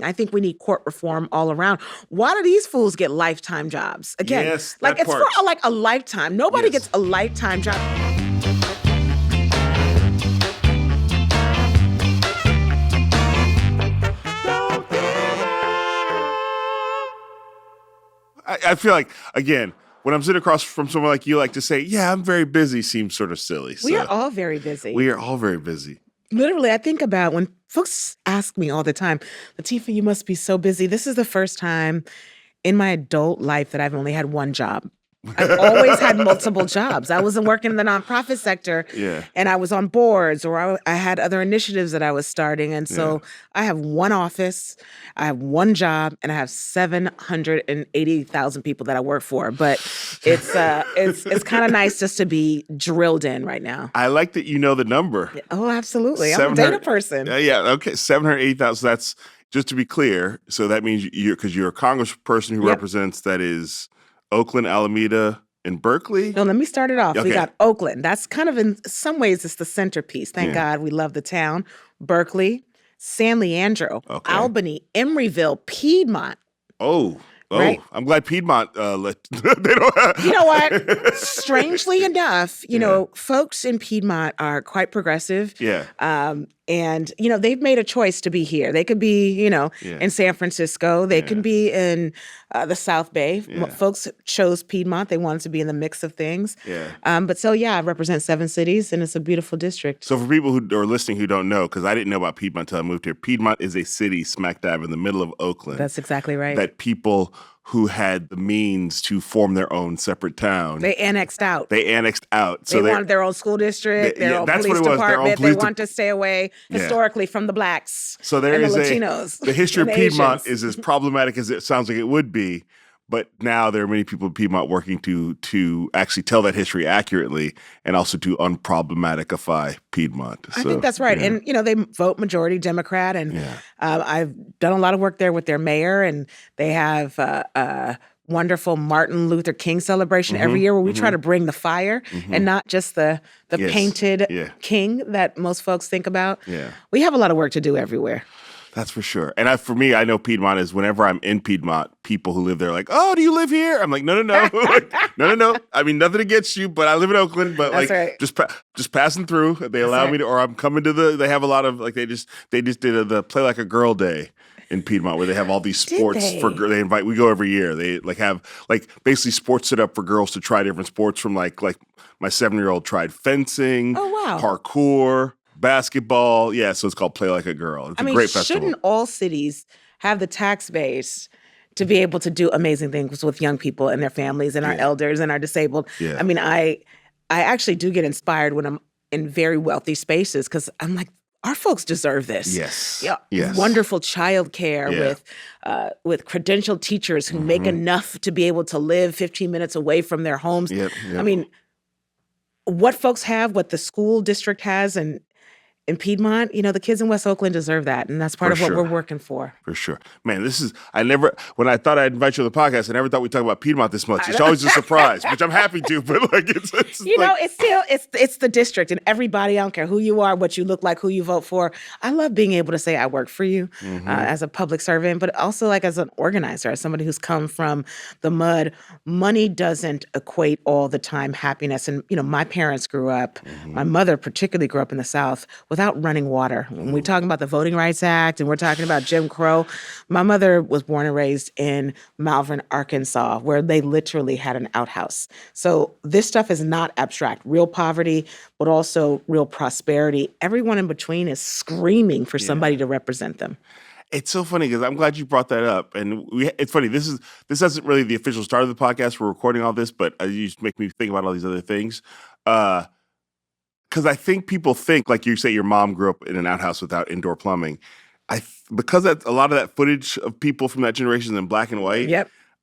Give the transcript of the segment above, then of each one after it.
I think we need court reform all around. Why do these fools get lifetime jobs? Again, yes, like it's part. for like a lifetime. Nobody gets a lifetime job. I feel like, again, when I'm sitting across from someone like you, like to say, yeah, I'm very busy seems sort of silly. We are all very busy. We are all very busy. Literally, I think about when folks ask me all the time, Lateefah, you must be so busy. This is the first time in my adult life that I've only had one job. I've always had multiple jobs. I wasn't working in the nonprofit sector, and I was on boards, or I had other initiatives that I was starting. And so I have one office, I have one job, and I have 780,000 people that I work for. But it's kind of nice just to be drilled in right now. I like that you know the number. Oh, absolutely. I'm a data person. Yeah, okay, 780,000. That's, just to be clear, so that means because you're a congressperson who represents, that is Oakland, Alameda, and Berkeley? No, let me start it off. Okay. We got Oakland. That's kind of, in some ways, it's the centerpiece. Thank God we love the town. Berkeley, San Leandro, Albany, Emeryville, Piedmont. Right? I'm glad Piedmont, they don't have... You know what? Strangely enough, you know, folks in Piedmont are quite progressive. And, you know, they've made a choice to be here. They could be, you know, in San Francisco. They can be in the South Bay. Folks chose Piedmont. They wanted to be in the mix of things. But so, I represent 7 cities, and it's a beautiful district. So for people who are listening who don't know, because I didn't know about Piedmont until I moved here, Piedmont is a city smack dab in the middle of Oakland. That's exactly right. That people who had the means to form their own separate town. They annexed out. So they wanted their own school district, their own police department. They wanted to stay away historically from the blacks and the Latinos. The history of Piedmont Asians. is as problematic as it sounds like it would be. But now there are many people in Piedmont working to actually tell that history accurately and also to unproblematicify Piedmont. I think that's right. And, you know, they vote majority Democrat. And I've done a lot of work there with their mayor. And they have a wonderful Martin Luther King celebration every year where we try to bring the fire and not just the painted king that most folks think about. We have a lot of work to do everywhere. That's for sure. And for me, I know Piedmont is whenever I'm in Piedmont, people who live there are like, oh, do you live here? I'm like, no. Like, no. I mean, nothing against you, but I live in Oakland. But just passing through. They allow me to, or I'm coming to they have a lot of, like, they just did the Play Like a Girl Day in Piedmont where they have all these sports we go every year. They have basically sports set up for girls to try different sports from like my 7-year-old tried fencing, parkour, basketball. So it's called Play Like a Girl. It's a great festival. Shouldn't all cities have the tax base to be able to do amazing things with young people and their families and our elders and our disabled? I mean, I actually do get inspired when I'm in very wealthy spaces because I'm like, our folks deserve this. Yes. Wonderful childcare with credentialed teachers who make enough to be able to live 15 minutes away from their homes. I mean, what folks have, what the school district has, and in Piedmont, you know, the kids in West Oakland deserve that. And that's part of what we're working for. For sure. Man, when I thought I'd invite you on the podcast, I never thought we'd talk about Piedmont this much. It's always a surprise, which I'm happy to, but it's the district and everybody, I don't care who you are, what you look like, who you vote for. I love being able to say I work for you as a public servant, but also like as an organizer, as somebody who's come from the mud. Money doesn't equate all the time happiness. And, you know, my parents grew up, my mother particularly grew up in the South without running water. When we're talking about the Voting Rights Act and we're talking about Jim Crow, my mother was born and raised in Malvern, Arkansas, where they literally had an outhouse. So this stuff is not abstract. Real poverty, but also real prosperity. Everyone in between is screaming for somebody to represent them. It's so funny because I'm glad you brought that up. And it's funny, this isn't really the official start of the podcast. We're recording all this, but you just make me think about all these other things. Because I think people think, like you say, your mom grew up in an outhouse without indoor plumbing. Because a lot of that footage of people from that generation is in black and white.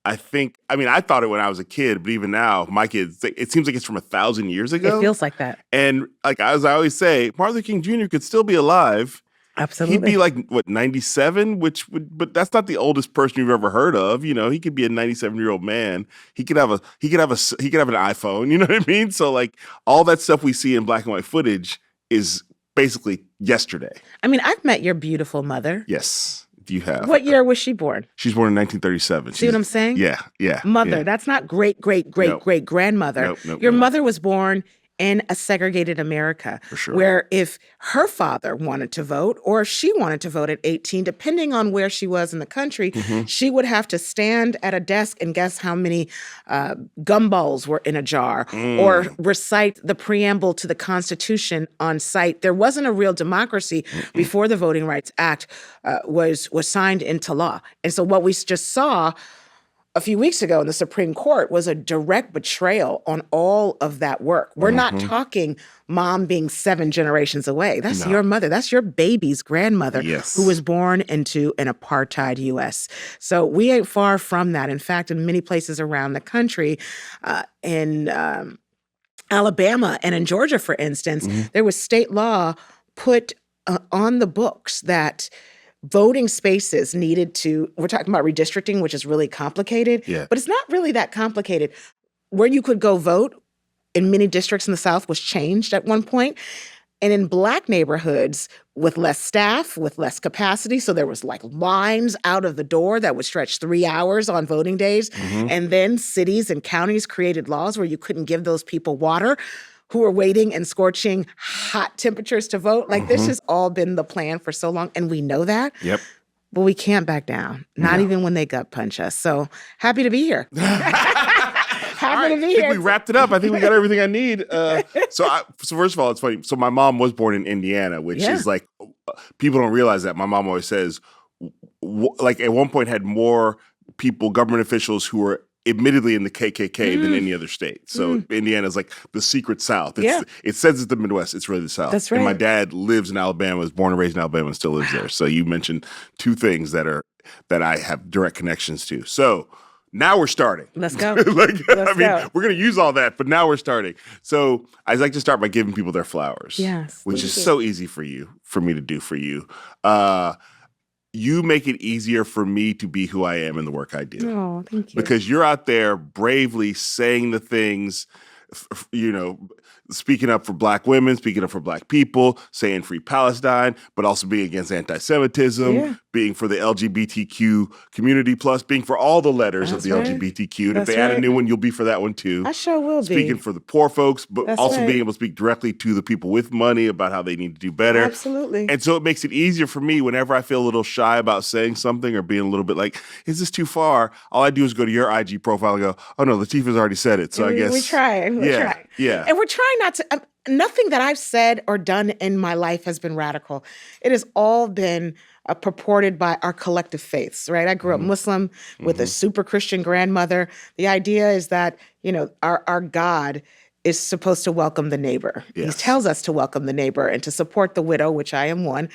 I thought it when I was a kid, but even now, my kids, it seems like it's from 1,000 years ago. It feels like that. And like as I always say, Martin Luther King Jr. could still be alive. Absolutely. He'd be like, 97? But that's not the oldest person you've ever heard of. You know, he could be a 97-year-old man. He could have an iPhone. You know what I mean? So like all that stuff we see in black and white footage is basically yesterday. I mean, I've met your beautiful mother. Yes. do you have? What year was she born? She's born in 1937. See what I'm saying? Yeah. Mother. Yeah. That's not great-great-great-great-grandmother. Nope. Your mother was born in a segregated America, for sure, where if her father wanted to vote or if she wanted to vote at 18, depending on where she was in the country, she would have to stand at a desk and guess how many gumballs were in a jar or recite the preamble to the Constitution on site. There wasn't a real democracy before the Voting Rights Act was signed into law. And so what we just saw a few weeks ago in the Supreme Court was a direct betrayal on all of that work. We're not talking mom being 7 generations away. That's your mother. That's your baby's grandmother who was born into an apartheid U.S. So we ain't far from that. In fact, in many places around the country, in Alabama and in Georgia, for instance, there was state law put on the books that voting spaces needed to, we're talking about redistricting, which is really complicated, but it's not really that complicated. Where you could go vote in many districts in the South was changed at one point. And in Black neighborhoods with less staff, with less capacity, so there was like lines out of the door that would stretch 3 hours on voting days. And then cities and counties created laws where you couldn't give those people water who are waiting in scorching hot temperatures to vote. Like this has all been the plan for so long, and we know that. But we can't back down, not even when they gut punch us. So happy to be here. Happy to be here. I think we wrapped it up. I think we got everything I need. So first of all, it's funny. So my mom was born in Indiana, which is like, people don't realize that. My mom always says, like at one point had more people, government officials who were admittedly in the KKK than any other state. So Indiana is like the secret South. It says it's the Midwest. It's really the South. That's right. And my dad lives in Alabama, was born and raised in Alabama and still lives there. So you mentioned 2 things that I have direct connections to. So now we're starting. Let's go. Let's go. We're going to use all that, but now we're starting. So I'd like to start by giving people their flowers. Yes. Which is so easy for me to do for you. You make it easier for me to be who I am in the work I do. Oh, thank you. Because you're out there bravely saying the things, speaking up for Black women, speaking up for Black people, saying free Palestine, but also being against anti-Semitism, being for the LGBTQ community, plus being for all the letters of the LGBTQ. And if they add a new one, you'll be for that one too. I sure will be. Speaking for the poor folks, but also being able to speak directly to the people with money about how they need to do better. Absolutely. And so it makes it easier for me whenever I feel a little shy about saying something or being a little bit like, is this too far? All I do is go to your IG profile and go, oh no, Lateefah's already said it. So I guess. We're trying. Yeah. And we're trying not to, nothing that I've said or done in my life has been radical. It has all been purported by our collective faiths, right? I grew up Muslim with a super Christian grandmother. The idea is that, our God is supposed to welcome the neighbor. Yes. He tells us to welcome the neighbor and to support the widow, which I am one,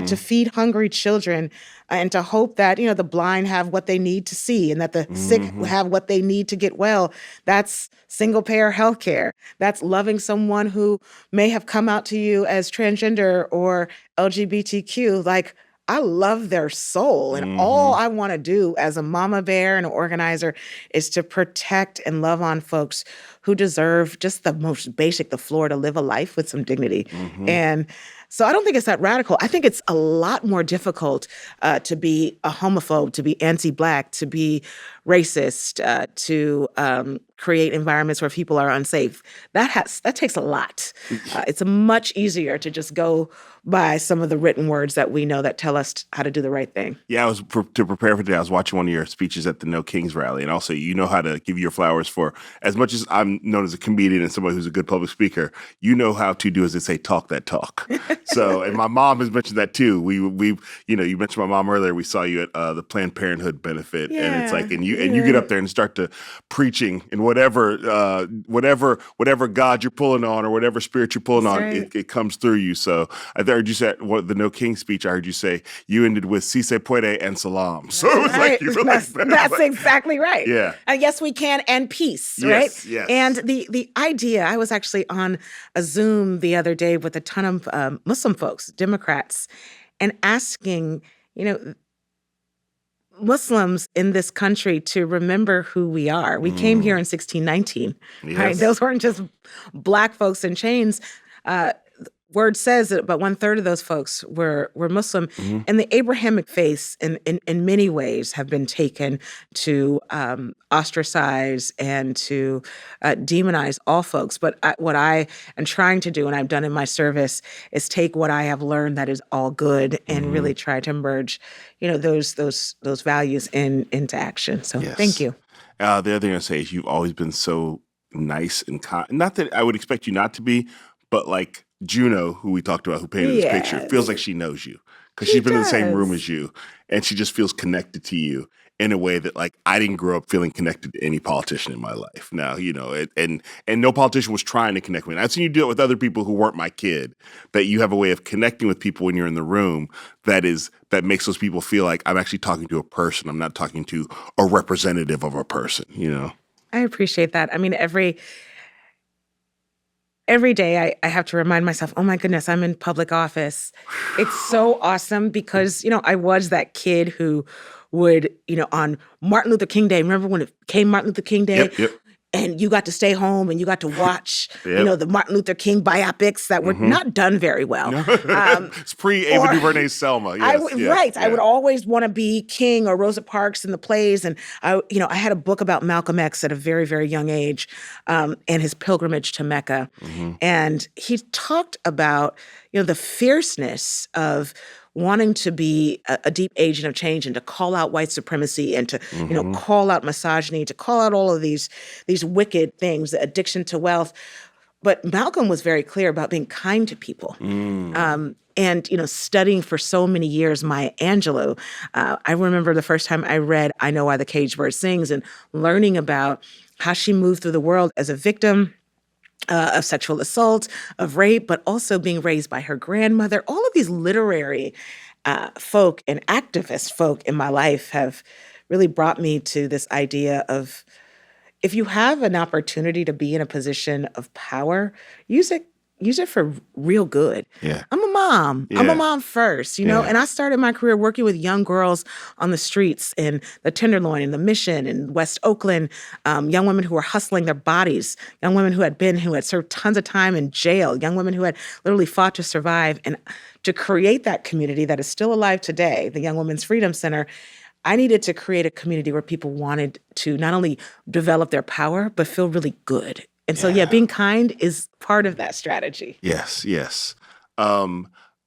to feed hungry children and to hope that, the blind have what they need to see and that the sick have what they need to get well. That's single-payer healthcare. That's loving someone who may have come out to you as transgender or LGBTQ. Like, I love their soul. And all I want to do as a mama bear and an organizer is to protect and love on folks who deserve just the most basic, the floor to live a life with some dignity. And so I don't think it's that radical. I think it's a lot more difficult to be a homophobe, to be anti-Black, to be racist, to create environments where people are unsafe. That takes a lot. It's much easier to just go by some of the written words that we know that tell us how to do the right thing. Yeah, to prepare for today, I was watching one of your speeches at the No Kings rally, and also you know how to give your flowers for, as much as I'm known as a comedian and somebody who's a good public speaker, you know how to do, as they say, talk that talk. So, and my mom has mentioned that too. We you mentioned my mom earlier. We saw you at the Planned Parenthood benefit, and it's like, and you get up there and start to preaching and whatever God you're pulling on or whatever spirit you're pulling on, it comes through you. So I heard you say the No King speech. I heard you say you ended with "Si se puede" and "salam." So it was like you really that's exactly right. Yeah. Yes, we can, and peace, right? Yes. And the idea, I was actually on a Zoom the other day with a ton of Muslim folks, Democrats, and asking, Muslims in this country to remember who we are. We came here in 1619, right? Those weren't just Black folks in chains. word says that about 1/3 of those folks were Muslim, and the Abrahamic faiths, in many ways, have been taken to ostracize and to demonize all folks. But what I am trying to do, and I've done in my service, is take what I have learned that is all good and really try to merge, those values into action. So thank you. The other thing I say is you've always been so nice and kind. Not that I would expect you not to be, but like Juno, who we talked about, who painted this picture, feels like she knows you because she's been in the same room as you, and she just feels connected to you in a way that, like, I didn't grow up feeling connected to any politician in my life. Now, and no politician was trying to connect with me. I've seen you do it with other people who weren't my kid, that you have a way of connecting with people when you're in the room that makes those people feel like I'm actually talking to a person. I'm not talking to a representative of a person, I appreciate that. I mean, every day I have to remind myself, oh my goodness, I'm in public office. It's so awesome because, I was that kid who would, on Martin Luther King Day, remember when it came Martin Luther King Day? Yep. And you got to stay home and you got to watch, the Martin Luther King biopics that were not done very well. It's pre-Ava DuVernay's Selma. Yes, I would always want to be King or Rosa Parks in the plays. And I had a book about Malcolm X at a very, very young age, and his pilgrimage to Mecca. And he talked about, the fierceness of wanting to be a deep agent of change and to call out white supremacy and to, call out misogyny, to call out all of these wicked things, the addiction to wealth. But Malcolm was very clear about being kind to people. And, studying for so many years Maya Angelou, I remember the first time I read I Know Why the Caged Bird Sings and learning about how she moved through the world as a victim of sexual assault, of rape, but also being raised by her grandmother. All of these literary folk and activist folk in my life have really brought me to this idea of, if you have an opportunity to be in a position of power, use it for real good. Yeah. I'm a mom. Yeah. I'm a mom first, and I started my career working with young girls on the streets in the Tenderloin, in the Mission, in West Oakland, young women who were hustling their bodies, young women who had served tons of time in jail, young women who had literally fought to survive. And to create that community that is still alive today, the Young Women's Freedom Center, I needed to create a community where people wanted to not only develop their power, but feel really good. And so, being kind is part of that strategy. Yes. Do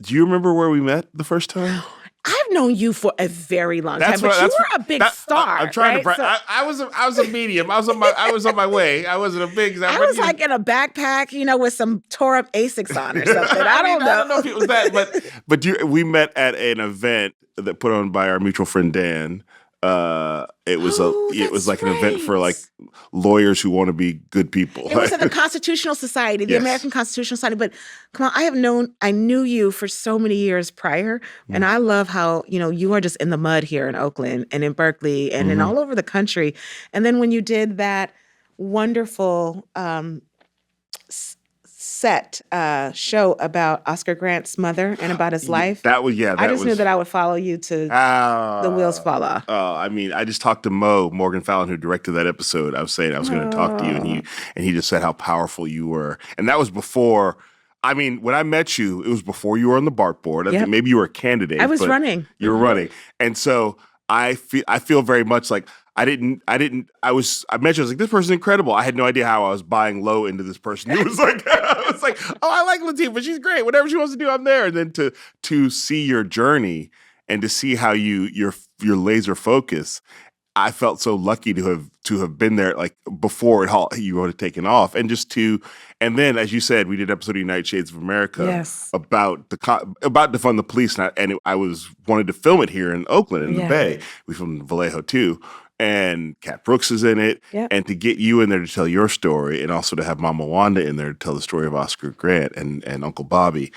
you remember where we met the first time? I've known you for a very long time, but you were a big star. I'm trying right? to. I was a medium. I was on my way. I wasn't a big. I was like in a backpack, with some tore up Asics on or something. I don't know. I don't know if it was that, but we met at an event that put on by our mutual friend Dan. It was like an event for like lawyers who want to be good people. It was at the Constitutional Society, the American Constitutional Society. But come on, I knew you for so many years prior, and I love how you are just in the mud here in Oakland and in Berkeley and in all over the country. And then when you did that wonderful set show about Oscar Grant's mother and about his life. I just knew that I would follow you to the wheels fall off. I mean, I just talked to Morgan Fallon, who directed that episode. I was saying I was going to talk to you, and he just said how powerful you were. And that was before. I mean, when I met you, it was before you were on the BART board. I think maybe you were a candidate. I was running. You were running, and so I feel very much like. I met you, I was like, this person's incredible. I had no idea how I was buying low into this person. It was like, oh, I like Lateefah. She's great. Whatever she wants to do, I'm there. And then to see your journey and to see how your laser focus, I felt so lucky to have been there like before you would have taken off. And then, as you said, we did an episode of United Shades of America about defund the police. And I wanted to film it here in Oakland in the Bay. We filmed in Vallejo too. And Kat Brooks is in it, and to get you in there to tell your story, and also to have Mama Wanda in there to tell the story of Oscar Grant and Uncle Bobby,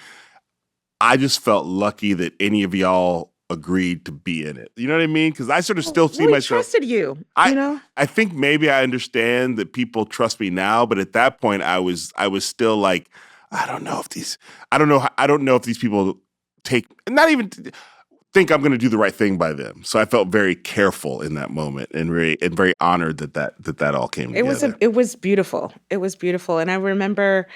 I just felt lucky that any of y'all agreed to be in it. You know what I mean? Because I sort of still see myself. Trusted you. I think maybe I understand that people trust me now, but at that point, I was still like, I don't know if these people think I'm going to do the right thing by them. So I felt very careful in that moment and very honored that all came together. It was beautiful. It was beautiful. And I remember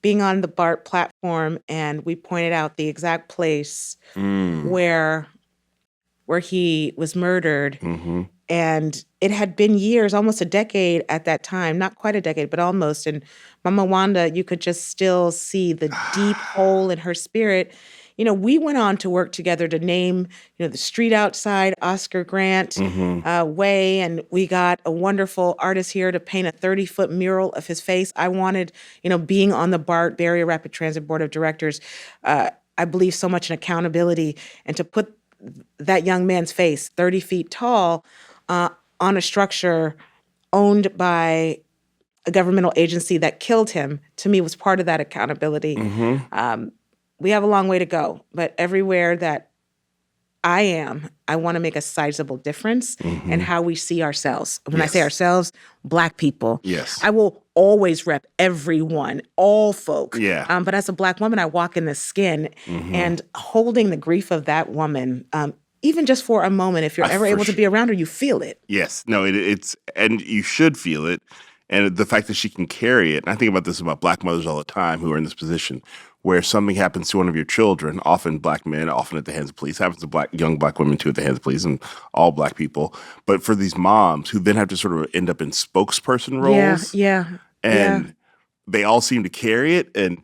being on the BART platform, and we pointed out the exact place where he was murdered. Mm-hmm. And it had been years, almost a decade at that time, not quite a decade, but almost. And Mama Wanda, you could just still see the deep hole in her spirit. You know, we went on to work together to name, the street outside Oscar Grant Way. And we got a wonderful artist here to paint a 30-foot mural of his face. I wanted, being on the BART, Bay Area Rapid Transit Board of Directors, I believe so much in accountability, and to put that young man's face 30 feet tall on a structure owned by a governmental agency that killed him, to me was part of that accountability. We have a long way to go, but everywhere that I am, I want to make a sizable difference in how we see ourselves. When I say ourselves, Black people. Yes. I will always rep everyone, all folk. Yeah. But as a Black woman, I walk in this skin, and holding the grief of that woman, even just for a moment, if you're ever able to be around her, you feel it. Yes. No, it's, and you should feel it. And the fact that she can carry it, and I think about this about Black mothers all the time who are in this position, where something happens to one of your children, often Black men, often at the hands of police, happens to young Black women too at the hands of police, and all Black people. But for these moms who then have to sort of end up in spokesperson roles, and they all seem to carry it and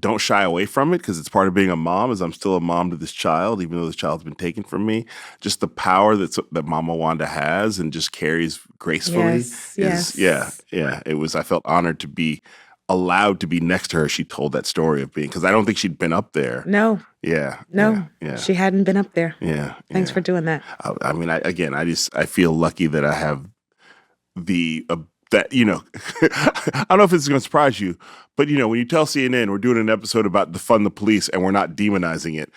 don't shy away from it, because it's part of being a mom, as I'm still a mom to this child, even though this child's been taken from me. Just the power that Mama Wanda has and just carries gracefully. I felt honored to be allowed to be next to her. She told that story of being, because I don't think she'd been up there. No. Yeah. She hadn't been up there. Yeah. Thanks for doing that. I mean, I feel lucky that I have that, I don't know if it's going to surprise you, but, when you tell CNN we're doing an episode about defund the police and we're not demonizing it,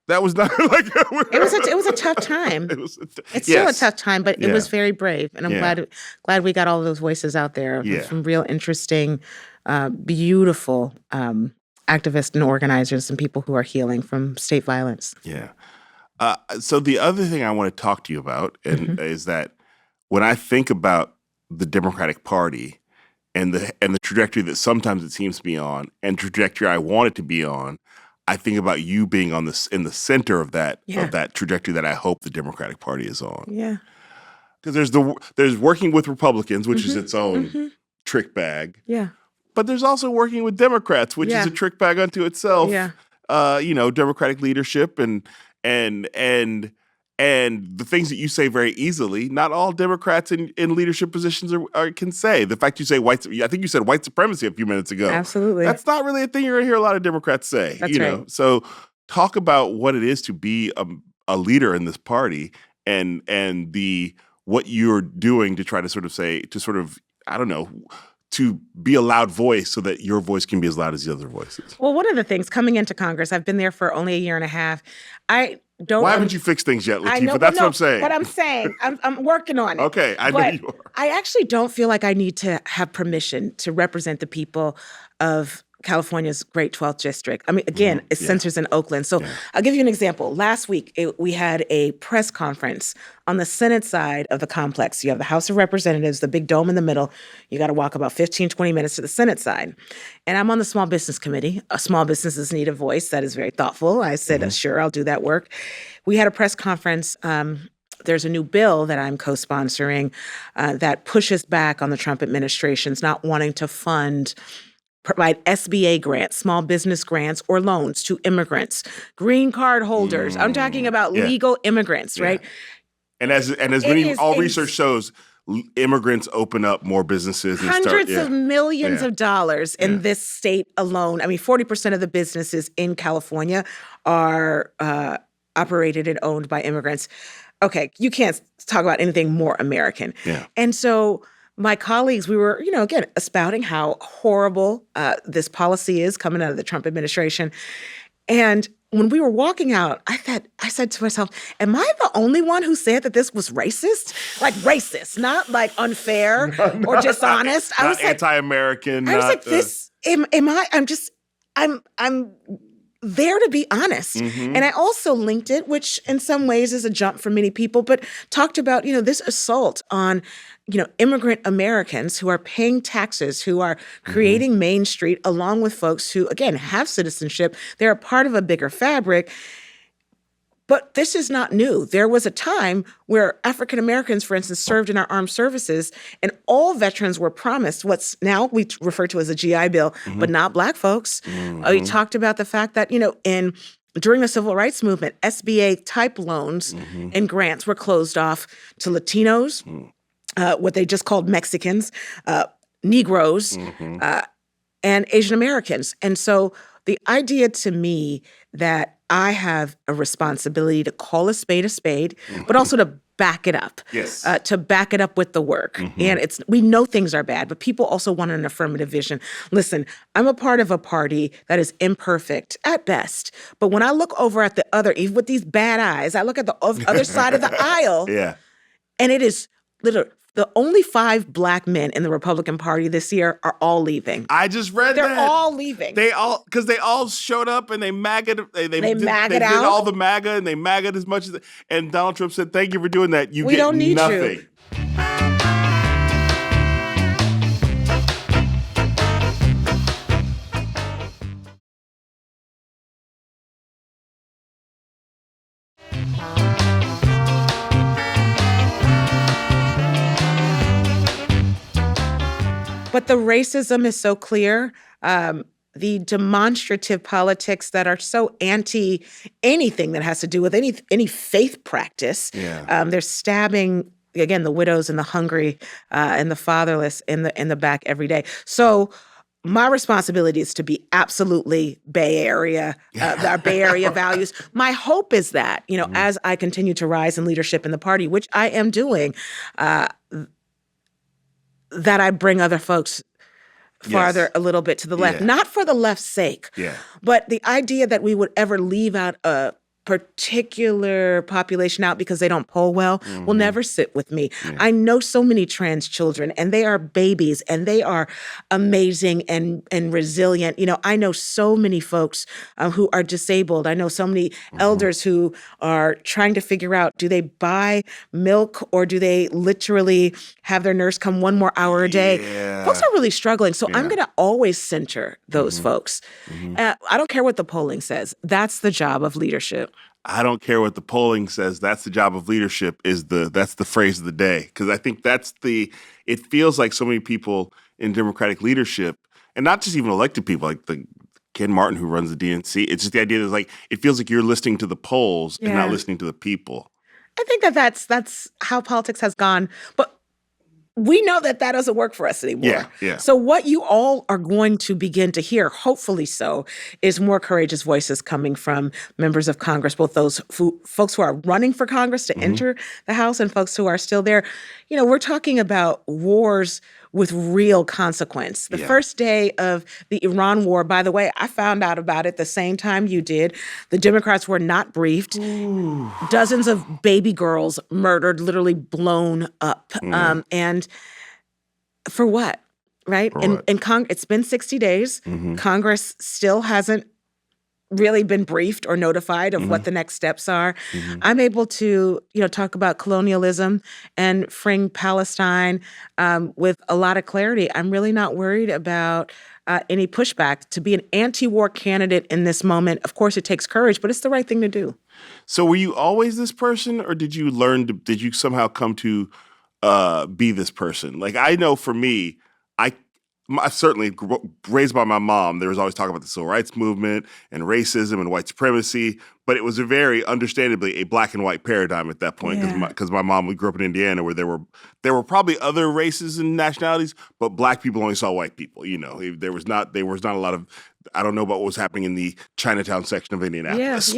that was not like it was a tough time. It's still a tough time, but it was very brave, and I'm glad we got all of those voices out there. Some real interesting, beautiful activists and organizers and people who are healing from state violence. Yeah. So the other thing I want to talk to you about is that when I think about the Democratic Party and the trajectory that sometimes it seems to be on, and trajectory I want it to be on, I think about you being in the center of that trajectory that I hope the Democratic Party is on. Yeah. Because there's working with Republicans, which is its own trick bag. Yeah. But there's also working with Democrats, which is a trick bag unto itself. Yeah. Democratic leadership and the things that you say very easily, not all Democrats in leadership positions can say. The fact you say I think you said white supremacy a few minutes ago. Absolutely. That's not really a thing you're going to hear a lot of Democrats say. That's right. So talk about what it is to be a leader in this party and what you're doing to try to to be a loud voice so that your voice can be as loud as the other voices. Well, one of the things coming into Congress, I've been there for only a year and a half. Why haven't you fixed things yet, Lateefah? That's what I'm saying. What I'm saying, I'm working on it. Okay, I know you are. I actually don't feel like I need to have permission to represent the people of California's Great 12th District. I mean, again, it centers in Oakland. So I'll give you an example. Last week, we had a press conference on the Senate side of the complex. You have the House of Representatives, the big dome in the middle. You got to walk about 15, 20 minutes to the Senate side. And I'm on the Small Business Committee. Small businesses need a voice. That is very thoughtful. I said, sure, I'll do that work. We had a press conference. There's a new bill that I'm co-sponsoring that pushes back on the Trump administration's not wanting to provide SBA grants, small business grants, or loans to immigrants, green card holders. I'm talking about legal immigrants, right? And as research shows, immigrants open up more businesses. And hundreds of millions of dollars in this state alone. I mean, 40% of the businesses in California are operated and owned by immigrants. Okay, you can't talk about anything more American. Yeah. And so my colleagues, we were, again, espouting how horrible this policy is coming out of the Trump administration. And when we were walking out, I said to myself, am I the only one who said that this was racist? Like racist, not like unfair or dishonest. I was anti-American. I was like, this, am I, I'm there to be honest. And I also linked it, which in some ways is a jump for many people, but talked about, this assault on, immigrant Americans who are paying taxes, who are creating Main Street, along with folks who, again, have citizenship. They're a part of a bigger fabric. But this is not new. There was a time where African Americans, for instance, served in our armed services, and all veterans were promised what's now we refer to as a GI Bill, but not Black folks. We talked about the fact that, during the Civil Rights Movement, SBA type loans and grants were closed off to Latinos, what they just called Mexicans, Negroes, and Asian Americans. And so the idea to me that I have a responsibility to call a spade, but also to back it up. Yes. To back it up with the work. And we know things are bad, but people also want an affirmative vision. Listen, I'm a part of a party that is imperfect at best. But when I look over at the other, even with these bad eyes, I look at the other side of the aisle. Yeah. And it is literally the only 5 Black men in the Republican Party this year are all leaving. I just read They're that. all leaving. Because they all showed up and they MAGA'd. They did out. all the MAGA and they MAGA'd as much as. And Donald Trump said, "Thank you for doing that. We don't need nothing." You. But the racism is so clear. The demonstrative politics that are so anti anything that has to do with any faith practice. Yeah. They're stabbing, again, the widows and the hungry and the fatherless in the back every day. So my responsibility is to be absolutely Bay Area, our Bay Area values. My hope is that, as I continue to rise in leadership in the party, which I am doing, that I bring other folks farther a little bit to the left, not for the left's sake, but the idea that we would ever leave out a particular population out because they don't poll well will never sit with me. I know so many trans children, and they are babies, and they are amazing and resilient. I know so many folks who are disabled. I know so many elders who are trying to figure out, do they buy milk or do they literally have their nurse come 1 more hour a day? Folks are really struggling. So I'm going to always center those folks. I don't care what the polling says. That's the job of leadership. I don't care what the polling says. That's the job of leadership. That's the phrase of the day. Because I think it feels like so many people in Democratic leadership, and not just even elected people, like the Ken Martin who runs the DNC. It's just the idea that it feels like you're listening to the polls and not listening to the people. I think that's how politics has gone. But we know that doesn't work for us anymore. Yeah. So what you all are going to begin to hear, hopefully so, is more courageous voices coming from members of Congress, both those folks who are running for Congress to enter the House and folks who are still there. We're talking about wars with real consequence. The first day of the Iran war, by the way, I found out about it the same time you did. The Democrats were not briefed. Ooh. Dozens of baby girls murdered, literally blown up. And for what, right? And it's been 60 days. Congress still hasn't really been briefed or notified of what the next steps are. I'm able to, talk about colonialism and freeing Palestine with a lot of clarity. I'm really not worried about any pushback. To be an anti-war candidate in this moment, of course, it takes courage, but it's the right thing to do. So were you always this person, or did you somehow come to be this person? Like, I know for me, I certainly raised by my mom, there was always talk about the civil rights movement and racism and white supremacy, but it was a very understandably a black and white paradigm at that point because my mom, we grew up in Indiana where there were probably other races and nationalities, but black people only saw white people. There was not a lot of, I don't know about what was happening in the Chinatown section of Indianapolis.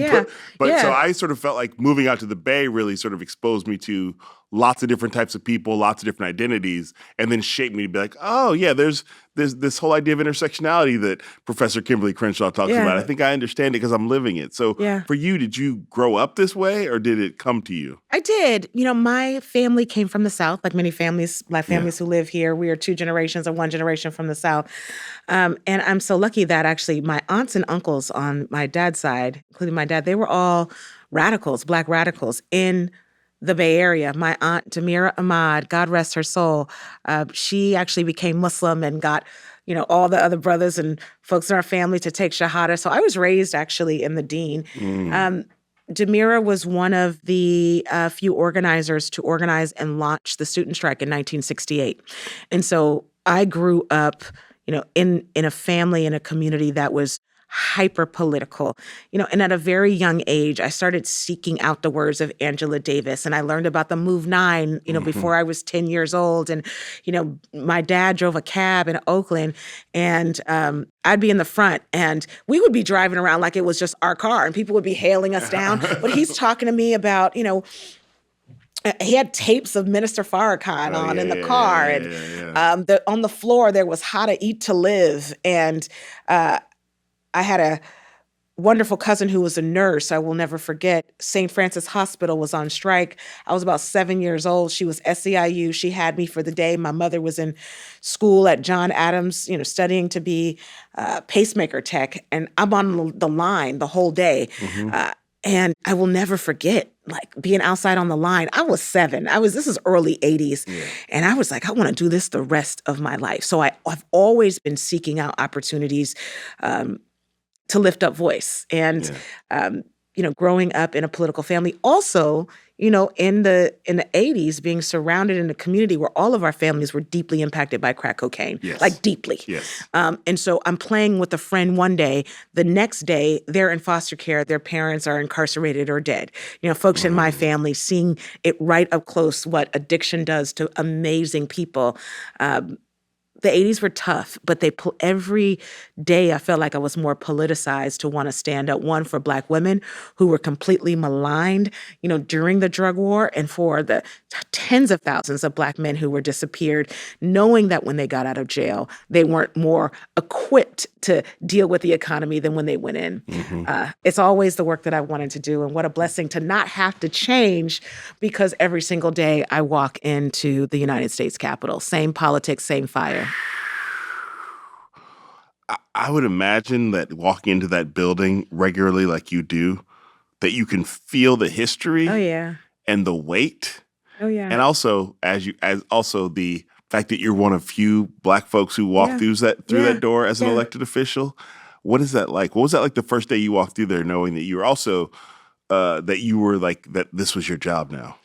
But so I sort of felt like moving out to the Bay really sort of exposed me to lots of different types of people, lots of different identities, and then shaped me to be like, oh yeah, there's this whole idea of intersectionality that Professor Kimberly Crenshaw talks about. I think I understand it because I'm living it. So for you, did you grow up this way or did it come to you? I did. My family came from the South, like many families, Black families who live here. We are 2 generations or 1 generation from the South. And I'm so lucky that actually my aunts and uncles on my dad's side, including my dad, they were all radicals, Black radicals in the Bay Area. My aunt, Damira Ahmad, God rest her soul, she actually became Muslim and got, all the other brothers and folks in our family to take Shahada. So I was raised actually in the Deen. Damira was one of the few organizers to organize and launch the student strike in 1968. And so I grew up, in a family, in a community that was hyper political, and at a very young age, I started seeking out the words of Angela Davis, and I learned about the Move 9, before I was 10 years old. And, my dad drove a cab in Oakland, and I'd be in the front, and we would be driving around like it was just our car, and people would be hailing us down. But he's talking to me about, he had tapes of Minister Farrakhan on in the car, and on the floor there was How to Eat to Live, and I had a wonderful cousin who was a nurse. I will never forget. St. Francis Hospital was on strike. I was about 7 years old. She was SEIU. She had me for the day. My mother was in school at John Adams, studying to be pacemaker tech. And I'm on the line the whole day. And I will never forget, being outside on the line. I was 7. This is early 80s. And I was like, I want to do this the rest of my life. So I've always been seeking out opportunities to lift up voice. And, growing up in a political family, also, in the 80s, being surrounded in a community where all of our families were deeply impacted by crack cocaine, deeply. And so I'm playing with a friend one day. The next day, they're in foster care. Their parents are incarcerated or dead. Folks in my family, seeing it right up close, what addiction does to amazing people. The 80s were tough, but every day I felt like I was more politicized to want to stand up, one, for Black women who were completely maligned, during the drug war, and for the tens of thousands of Black men who were disappeared, knowing that when they got out of jail, they weren't more equipped to deal with the economy than when they went in. It's always the work that I wanted to do, and what a blessing to not have to change, because every single day I walk into the United States Capitol, same politics, same fire. I would imagine that walking into that building regularly like you do, that you can feel the history and the weight. And also as also the fact that you're one of few Black folks who walk through that door as an elected official. What is that like? What was that like the first day you walked through there, knowing that you were also that this was your job now?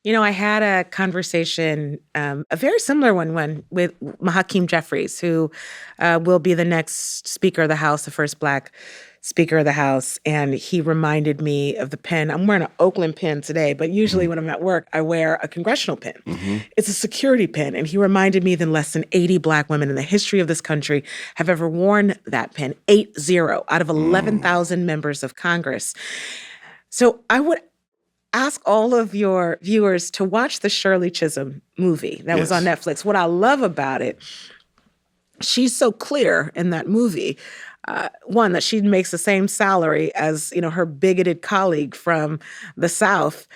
I had a conversation, a very similar one with Hakeem Jeffries, who will be the next Speaker of the House, the first Black Speaker of the House. And he reminded me of the pen. I'm wearing an Oakland pen today, but usually when I'm at work, I wear a congressional pen. It's a security pen. And he reminded me that less than 80 Black women in the history of this country have ever worn that pen, 80 out of 11,000 members of Congress. So I would ask all of your viewers to watch the Shirley Chisholm movie that was on Netflix. What I love about it, she's so clear in that movie, one, that she makes the same salary as, her bigoted colleague from the South,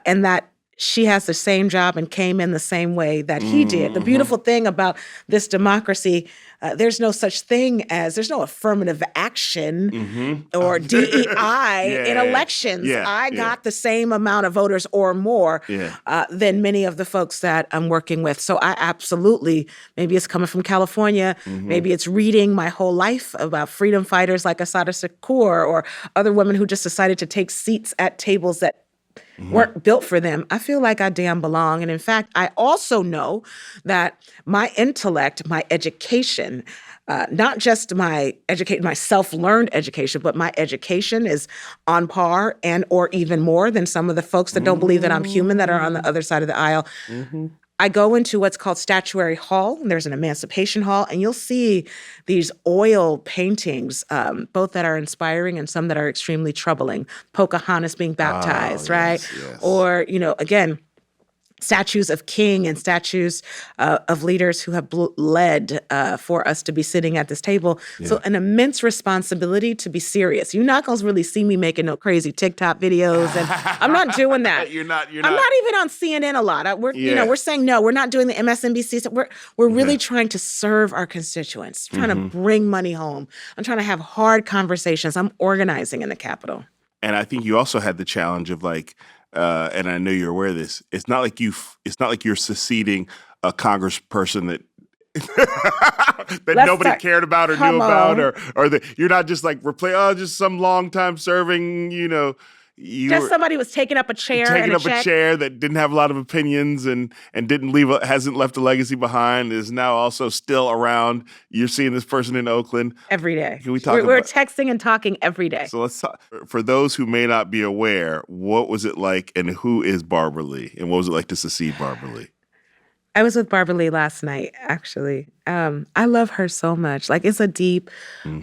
and that she has the same job and came in the same way that he did. The beautiful thing about this democracy, there's no such thing as, there's no affirmative action or DEI in elections. I got the same amount of voters or more than many of the folks that I'm working with. So I absolutely, maybe it's coming from California, maybe it's reading my whole life about freedom fighters like Assata Shakur or other women who just decided to take seats at tables that weren't built for them. I feel like I damn belong. And in fact, I also know that my intellect, my education, not just my self-learned education, but my education is on par and or even more than some of the folks that don't believe that I'm human that are on the other side of the aisle. I go into what's called Statuary Hall, and there's an Emancipation Hall, and you'll see these oil paintings, both that are inspiring and some that are extremely troubling. Pocahontas being baptized, right? Or, again, statues of king and statues of leaders who have led for us to be sitting at this table. Yeah. So an immense responsibility to be serious. You're not going to really see me making no crazy TikTok videos. And I'm not doing that. You're not. I'm not even on CNN a lot. We're saying, no, we're not doing the MSNBC. So we're really trying to serve our constituents, trying to bring money home. I'm trying to have hard conversations. I'm organizing in the Capitol. And I think you also had the challenge of and I know you're aware of this. It's not like you're seceding a congressperson that nobody cared about or knew about, or that you're not just just some long time serving, just somebody was taking up a chair a chair that didn't have a lot of opinions and hasn't left a legacy behind, is now also still around. You're seeing this person in Oakland every day. Can we talk we're texting and talking every day. So let's talk. For those who may not be aware, what was it like, and who is Barbara Lee, and what was it like to succeed Barbara Lee? I was with Barbara Lee last night, actually. I love her so much. It's a deep,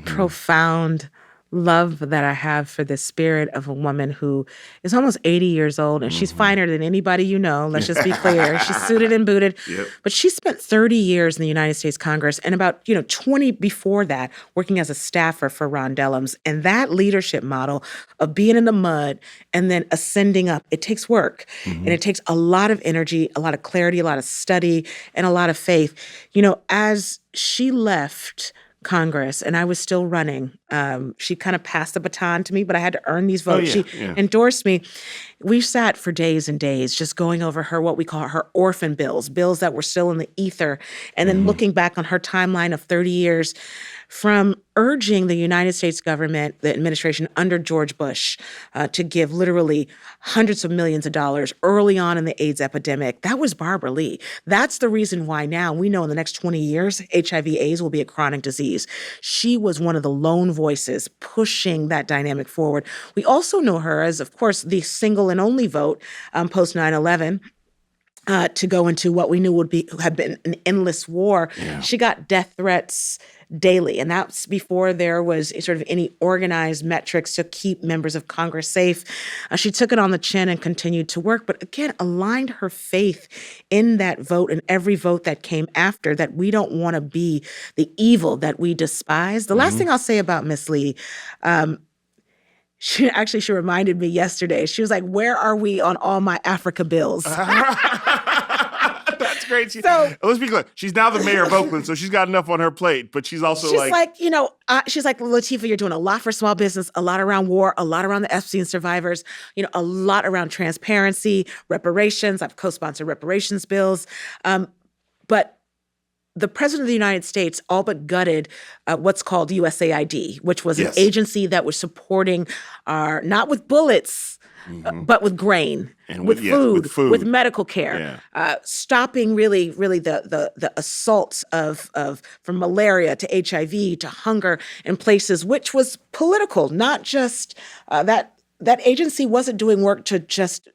profound love that I have for the spirit of a woman who is almost 80 years old, and she's finer than anybody you know. Let's just be clear. She's suited and booted. Yep. But she spent 30 years in the United States Congress and about 20 before that working as a staffer for Ron Dellums. And that leadership model of being in the mud and then ascending up, it takes work. And it takes a lot of energy, a lot of clarity, a lot of study, and a lot of faith. As she left Congress and I was still running, she kind of passed the baton to me, but I had to earn these votes. She endorsed me. We sat for days and days just going over what we call her orphan bills that were still in the ether, and then looking back on her timeline of 30 years from urging the United States government, the administration under George Bush, to give literally hundreds of millions of dollars early on in the AIDS epidemic. That was Barbara Lee. That's the reason why now we know in the next 20 years, HIV/AIDS will be a chronic disease. She was one of the lone voices pushing that dynamic forward. We also know her as, of course, the single and only vote post 9/11. To go into what we knew have been an endless war. Yeah. She got death threats daily, and that's before there was sort of any organized metrics to keep members of Congress safe. She took it on the chin and continued to work, but again, aligned her faith in that vote and every vote that came after, that we don't want to be the evil that we despise. The last thing I'll say about Miss Lee, she reminded me yesterday. She was like, "Where are we on all my Africa bills?" That's great. Let's be clear. She's now the mayor of Oakland, so she's got enough on her plate. But she's also she's like, Lateefah, you're doing a lot for small business, a lot around war, a lot around the Epstein survivors, a lot around transparency, reparations. I've co-sponsored reparations bills, but the president of the United States all but gutted what's called USAID, which was an agency that was supporting not with bullets, but with grain, and with food, with medical care, stopping really the assaults from malaria to HIV to hunger in places, which was political, not just that agency wasn't doing work to just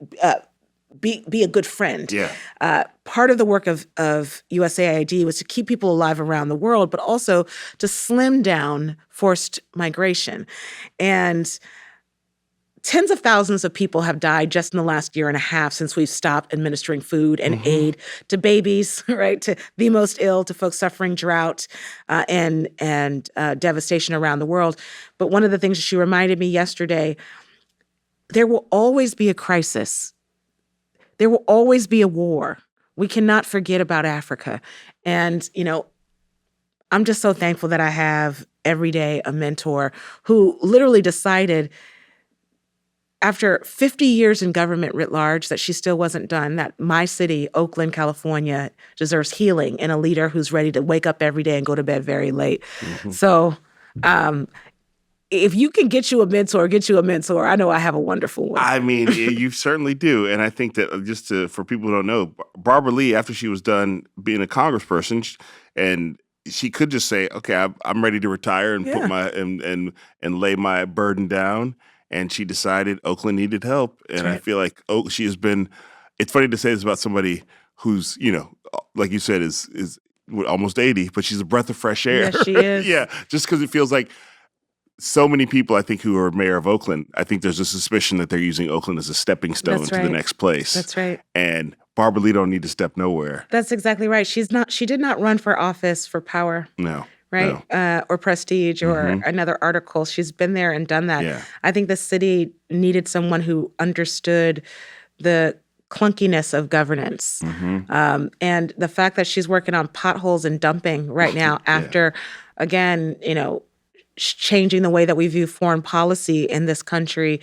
be a good friend. Yeah. Part of the work of USAID was to keep people alive around the world, but also to slim down forced migration. And tens of thousands of people have died just in the last year and a half since we've stopped administering food and aid to babies, right, to the most ill, to folks suffering drought and devastation around the world. But one of the things she reminded me yesterday, there will always be a crisis. There will always be a war. We cannot forget about Africa. And, I'm just so thankful that I have every day a mentor who literally decided after 50 years in government writ large that she still wasn't done, that my city, Oakland, California, deserves healing and a leader who's ready to wake up every day and go to bed very late. So if you can get you a mentor, I know I have a wonderful one. I mean, you certainly do. And I think that for people who don't know, Barbara Lee, after she was done being a congressperson, and she could just say, okay, I'm ready to retire and put and lay my burden down. And she decided Oakland needed help. And I feel like she has been, it's funny to say this about somebody who's, like you said, is almost 80, but she's a breath of fresh air. Yes, she is. Just because it feels like so many people, I think, who are mayor of Oakland, I think there's a suspicion that they're using Oakland as a stepping stone to the next place. That's right. And Barbara Lee don't need to step nowhere. That's exactly right. She did not run for office for power. No. Right? No. Or prestige or another article. She's been there and done that. Yeah. I think the city needed someone who understood the clunkiness of governance. And the fact that she's working on potholes and dumping right now after, again, changing the way that we view foreign policy in this country.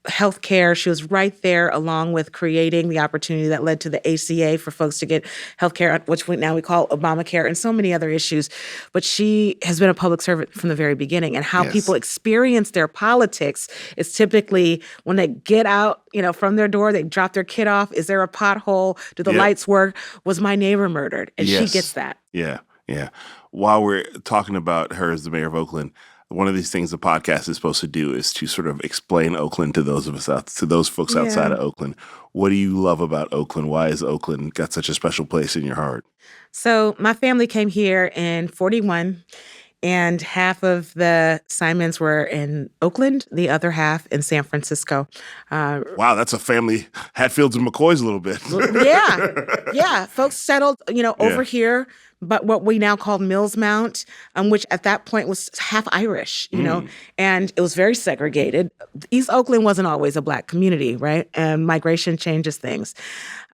Healthcare, she was right there along with creating the opportunity that led to the ACA for folks to get healthcare, which now we call Obamacare, and so many other issues. But she has been a public servant from the very beginning. And how people experience their politics is typically when they get out, from their door, they drop their kid off. Is there a pothole? Do the lights work? Was my neighbor murdered? And she gets that. Yeah, yeah. While we're talking about her as the mayor of Oakland, one of these things the podcast is supposed to do is to sort of explain Oakland to those of us to those folks outside of Oakland. What do you love about Oakland? Why has Oakland got such a special place in your heart? So my family came here in 1941, and half of the Simons were in Oakland, the other half in San Francisco. Wow, that's a family, Hatfields and McCoys a little bit. Yeah. Folks settled, over here. But what we now call Mills Mount, which at that point was half Irish, and it was very segregated. East Oakland wasn't always a Black community, right? And migration changes things.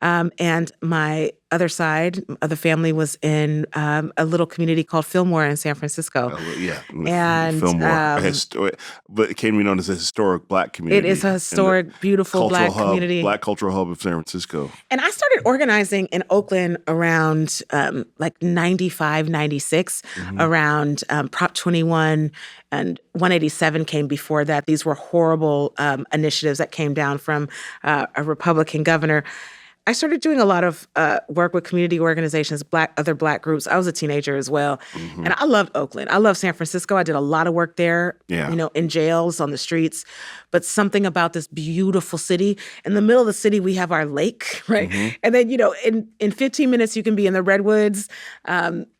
And my other side of the family was in a little community called Fillmore in San Francisco. And Fillmore, but it came to be known as a historic Black community. It is a historic, beautiful Black community. Black cultural hub of San Francisco. And I started organizing in Oakland around 95, 96, around Prop 21 and 187 came before that. These were horrible initiatives that came down from a Republican governor. I started doing a lot of work with community organizations, other Black groups. I was a teenager as well. And I loved Oakland. I love San Francisco. I did a lot of work there, in jails, on the streets. But something about this beautiful city. In the middle of the city, we have our lake, right? And then, in 15 minutes, you can be in the Redwoods,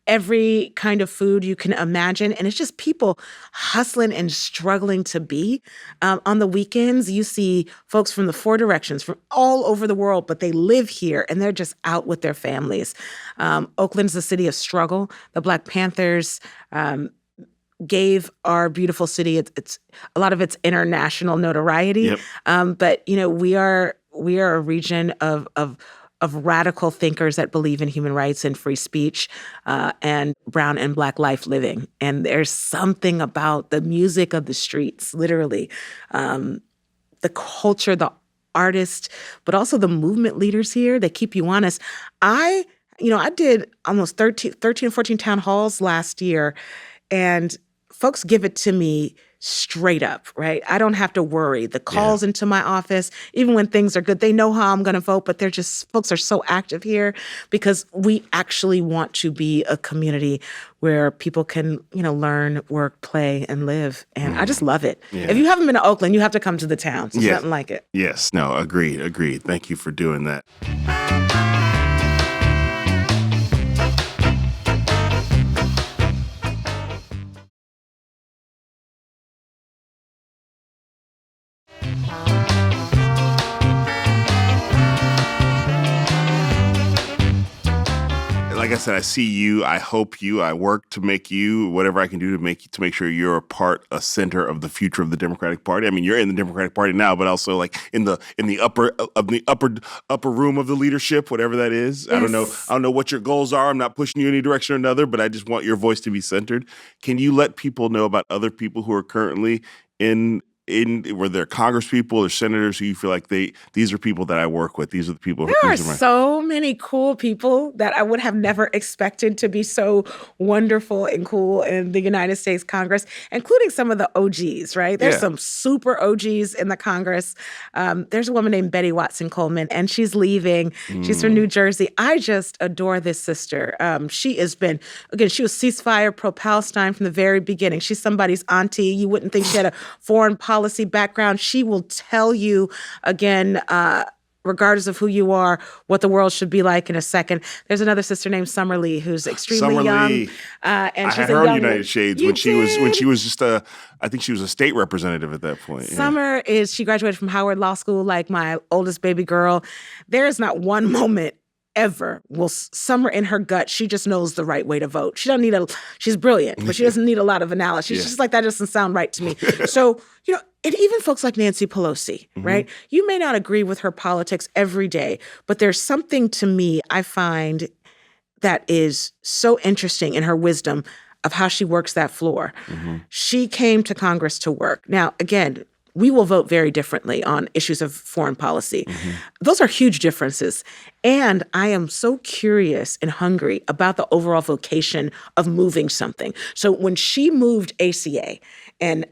every kind of food you can imagine. And it's just people hustling and struggling to be. On the weekends, you see folks from the four directions, from all over the world, but they live here and they're just out with their families. Oakland's a city of struggle. The Black Panthers gave our beautiful city it's a lot of its international notoriety. But we are a region of radical thinkers that believe in human rights and free speech and brown and Black life living. And there's something about the music of the streets, literally, the culture, the artists, but also the movement leaders here. They keep you honest. I did almost 13 or 14 town halls last year, and folks give it to me straight up, right? I don't have to worry. The calls into my office, even when things are good, they know how I'm going to vote, but folks are so active here because we actually want to be a community where people can, learn, work, play, and live. And I just love it. If you haven't been to Oakland, you have to come to the town. It's nothing like it. Yes. No, agreed. Thank you for doing that. Like I said, I see you, I hope you, I work to make you, whatever I can do to make sure you're a center of the future of the Democratic Party. I mean, you're in the Democratic Party now, but also like in the upper room of the leadership, whatever that is. Yes. I don't know what your goals are. I'm not pushing you any direction or another, but I just want your voice to be centered. Can you let people know about other people who are currently were there Congress people or senators who you feel like these are people that I work with? These are the people. There are so many cool people that I would have never expected to be so wonderful and cool in the United States Congress, including some of the OGs, right? There's some super OGs in the Congress. There's a woman named Betty Watson Coleman, and she's leaving. She's from New Jersey. I just adore this sister. She was ceasefire pro-Palestine from the very beginning. She's somebody's auntie. You wouldn't think she had a foreign policy background. She will tell you, again, regardless of who you are, what the world should be like in a second. There's another sister named Summer Lee who's extremely young. And she's her United Shades when she was just I think she was a state representative at that point. Summer she graduated from Howard Law School like my oldest baby girl. There is not one moment ever will Summer in her gut, she just knows the right way to vote. She doesn't need she's brilliant, but she doesn't need a lot of analysis. She's just like, that doesn't sound right to me. So, and even folks like Nancy Pelosi, right? You may not agree with her politics every day, but there's something to me I find that is so interesting in her wisdom of how she works that floor. She came to Congress to work. Now, again, we will vote very differently on issues of foreign policy. Those are huge differences. And I am so curious and hungry about the overall vocation of moving something. So when she moved ACA and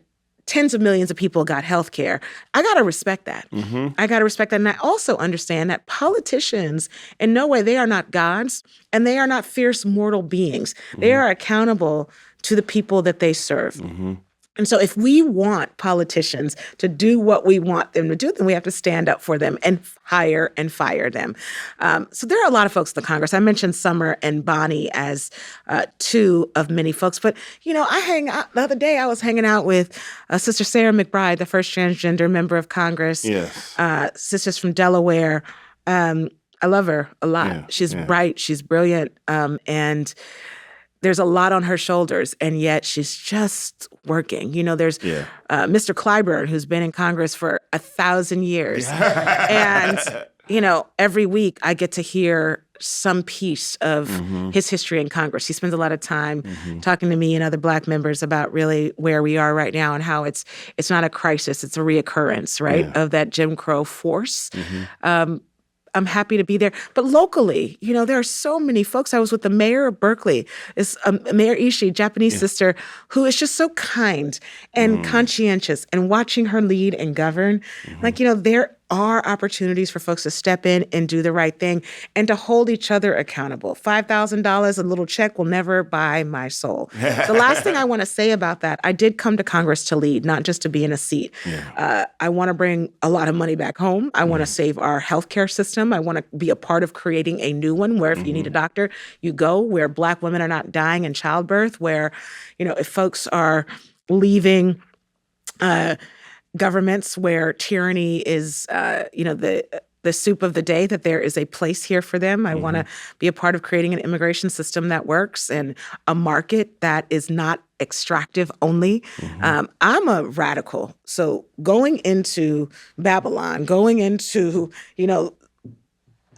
tens of millions of people got health care, I got to respect that. I got to respect that. And I also understand that politicians, in no way, they are not gods and they are not fierce mortal beings. They are accountable to the people that they serve. And so if we want politicians to do what we want them to do, then we have to stand up for them and hire and fire them. So there are a lot of folks in the Congress. I mentioned Summer and Bonnie as two of many folks. But, I hang out. The other day I was hanging out with Sister Sarah McBride, the first transgender member of Congress. Yes. Sisters from Delaware. I love her a lot. Yeah, she's bright. She's brilliant. And there's a lot on her shoulders, and yet she's just working. There's Mr. Clyburn, who's been in Congress for 1,000 years. And, every week I get to hear some piece of his history in Congress. He spends a lot of time talking to me and other Black members about really where we are right now and how it's not a crisis, it's a reoccurrence, right, of that Jim Crow force. I'm happy to be there. But locally, there are so many folks. I was with the mayor of Berkeley, Mayor Ishii, Japanese sister, who is just so kind and conscientious, and watching her lead and govern. There are opportunities for folks to step in and do the right thing and to hold each other accountable. $5,000, a little check will never buy my soul. The last thing I want to say about that, I did come to Congress to lead, not just to be in a seat. I want to bring a lot of money back home. I want to save our healthcare system. I want to be a part of creating a new one where if you need a doctor, you go, where Black women are not dying in childbirth, where, if folks are leaving governments where tyranny is, the soup of the day, that there is a place here for them. I want to be a part of creating an immigration system that works and a market that is not extractive only. I'm a radical. So going into Babylon, going into,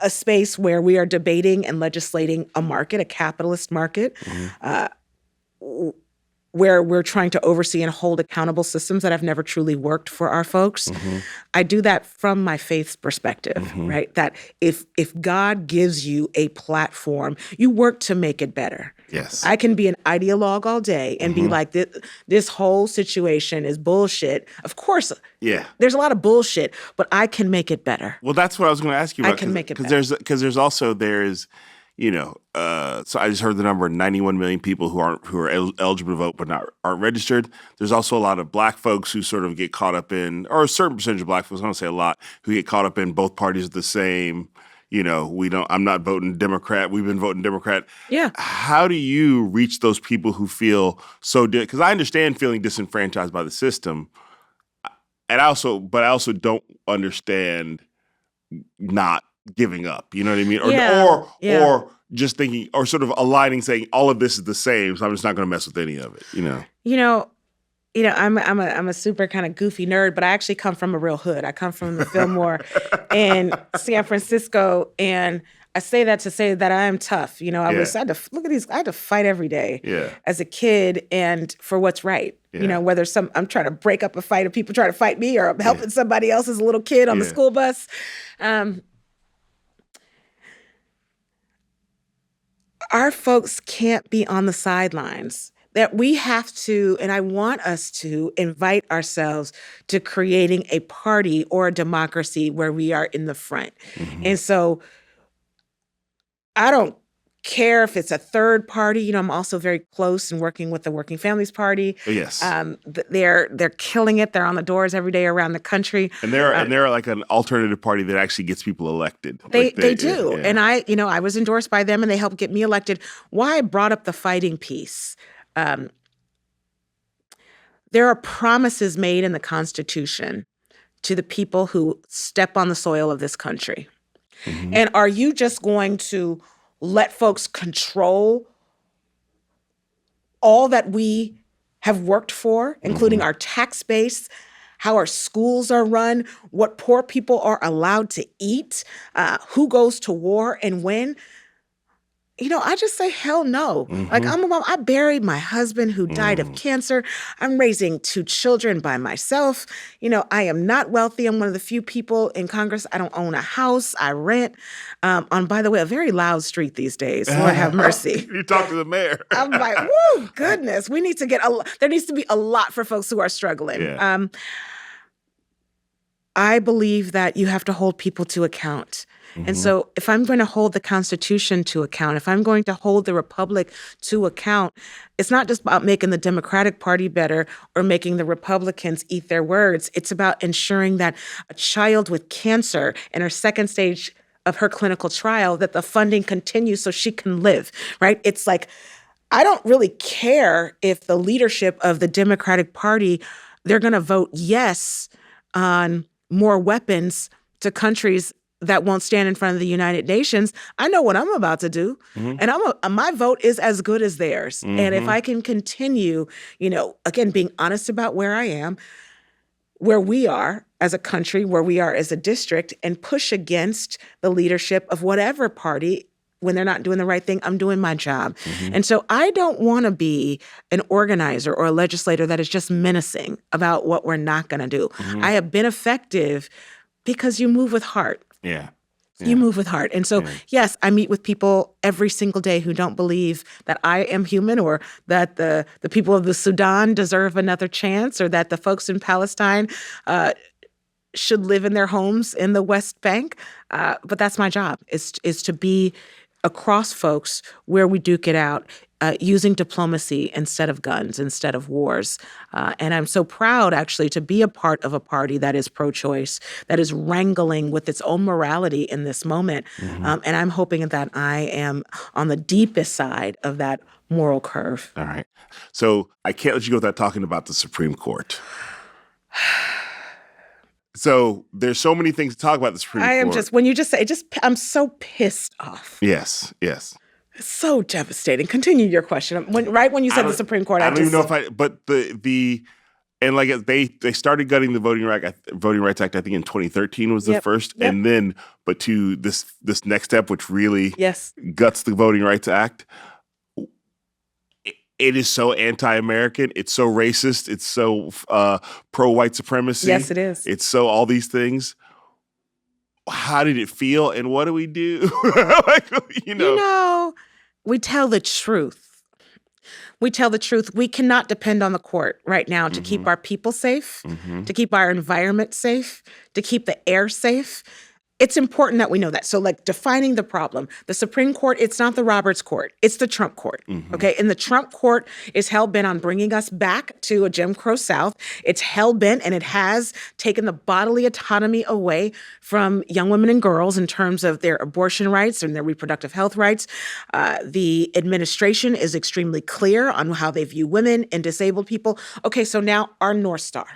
a space where we are debating and legislating a market, a capitalist market, where we're trying to oversee and hold accountable systems that have never truly worked for our folks. I do that from my faith's perspective, right? That if God gives you a platform, you work to make it better. Yes. I can be an ideologue all day and be like, this whole situation is bullshit. Of course, there's a lot of bullshit, but I can make it better. Well, that's what I was going to ask you about. I can make it better. Because there's also, so I just heard the number, 91 million people who are eligible to vote but aren't registered. There's also a lot of Black folks who sort of get caught up in, or a certain percentage of Black folks, I don't say a lot, who get caught up in both parties are the same. I'm not voting Democrat. We've been voting Democrat. Yeah. How do you reach those people who feel so, because I understand feeling disenfranchised by the system, and I also don't understand not giving up. You know what I mean? Or just thinking, or sort of aligning, saying all of this is the same, so I'm just not going to mess with any of it. I'm a super kind of goofy nerd, but I actually come from a real hood. I come from the Fillmore in San Francisco, and I say that to say that I am tough. I had to look at these. I had to fight every day as a kid, and for what's right. Whether I'm trying to break up a fight, or people try to fight me, or I'm helping somebody else as a little kid on the school bus. Our folks can't be on the sidelines. That we have to, and I want us to, invite ourselves to creating a party or a democracy where we are in the front. And so I don't care if it's a third party. I'm also very close and working with the Working Families Party. Yes. They're killing it. They're on the doors every day around the country. And they're like an alternative party that actually gets people elected. They do. Yeah. And I was endorsed by them and they helped get me elected. Why I brought up the fighting piece. There are promises made in the Constitution to the people who step on the soil of this country. Mm-hmm. And are you just going to let folks control all that we have worked for, including our tax base, how our schools are run, what poor people are allowed to eat, who goes to war and when? I just say, hell no. Mm-hmm. Like, I'm a mom. I buried my husband who died of cancer. I'm raising 2 children by myself. I am not wealthy. I'm one of the few people in Congress. I don't own a house. I rent on, by the way, a very loud street these days. Lord have mercy. You talk to the mayor. I'm like, whoo, goodness. We need to there needs to be a lot for folks who are struggling. Yeah. I believe that you have to hold people to account. Mm-hmm. And so if I'm going to hold the Constitution to account, if I'm going to hold the Republic to account, it's not just about making the Democratic Party better or making the Republicans eat their words. It's about ensuring that a child with cancer in her second stage of her clinical trial, that the funding continues so she can live, right? It's like, I don't really care if the leadership of the Democratic Party, they're going to vote yes on more weapons to countries that won't stand in front of the United Nations. I know what I'm about to do. Mm-hmm. And my vote is as good as theirs. Mm-hmm. And if I can continue, again, being honest about where I am, where we are as a country, where we are as a district, and push against the leadership of whatever party when they're not doing the right thing, I'm doing my job. Mm-hmm. And so I don't want to be an organizer or a legislator that is just menacing about what we're not going to do. Mm-hmm. I have been effective because you move with heart. Yeah. You move with heart. And so, yes, I meet with people every single day who don't believe that I am human or that the people of the Sudan deserve another chance or that the folks in Palestine should live in their homes in the West Bank. But that's my job, is to be across folks where we duke it out, using diplomacy instead of guns, instead of wars. And I'm so proud, actually, to be a part of a party that is pro-choice, that is wrangling with its own morality in this moment. Mm-hmm. And I'm hoping that I am on the deepest side of that moral curve. All right. So I can't let you go without talking about the Supreme Court. So there's so many things to talk about the Supreme Court. I am just, when you just say it, I'm so pissed off. Yes. It's so devastating. Continue your question. Right when you said the Supreme Court, I don't even know if but and like they started gutting the Voting Rights Act, I think in 2013 was the first. Yep. And then, but to this next step, which really guts the Voting Rights Act, it is so anti-American. It's so racist. It's so pro-white supremacy. Yes, it is. It's so all these things. How did it feel, and what do we do? We tell the truth. We tell the truth. We cannot depend on the court right now to keep our people safe, to keep our environment safe, to keep the air safe. It's important that we know that. So, like, defining the problem, the Supreme Court, it's not the Roberts Court. It's the Trump Court, okay? And the Trump Court is hell-bent on bringing us back to a Jim Crow South. It's hell-bent, and it has taken the bodily autonomy away from young women and girls in terms of their abortion rights and their reproductive health rights. The administration is extremely clear on how they view women and disabled people. Okay, so now our North Star.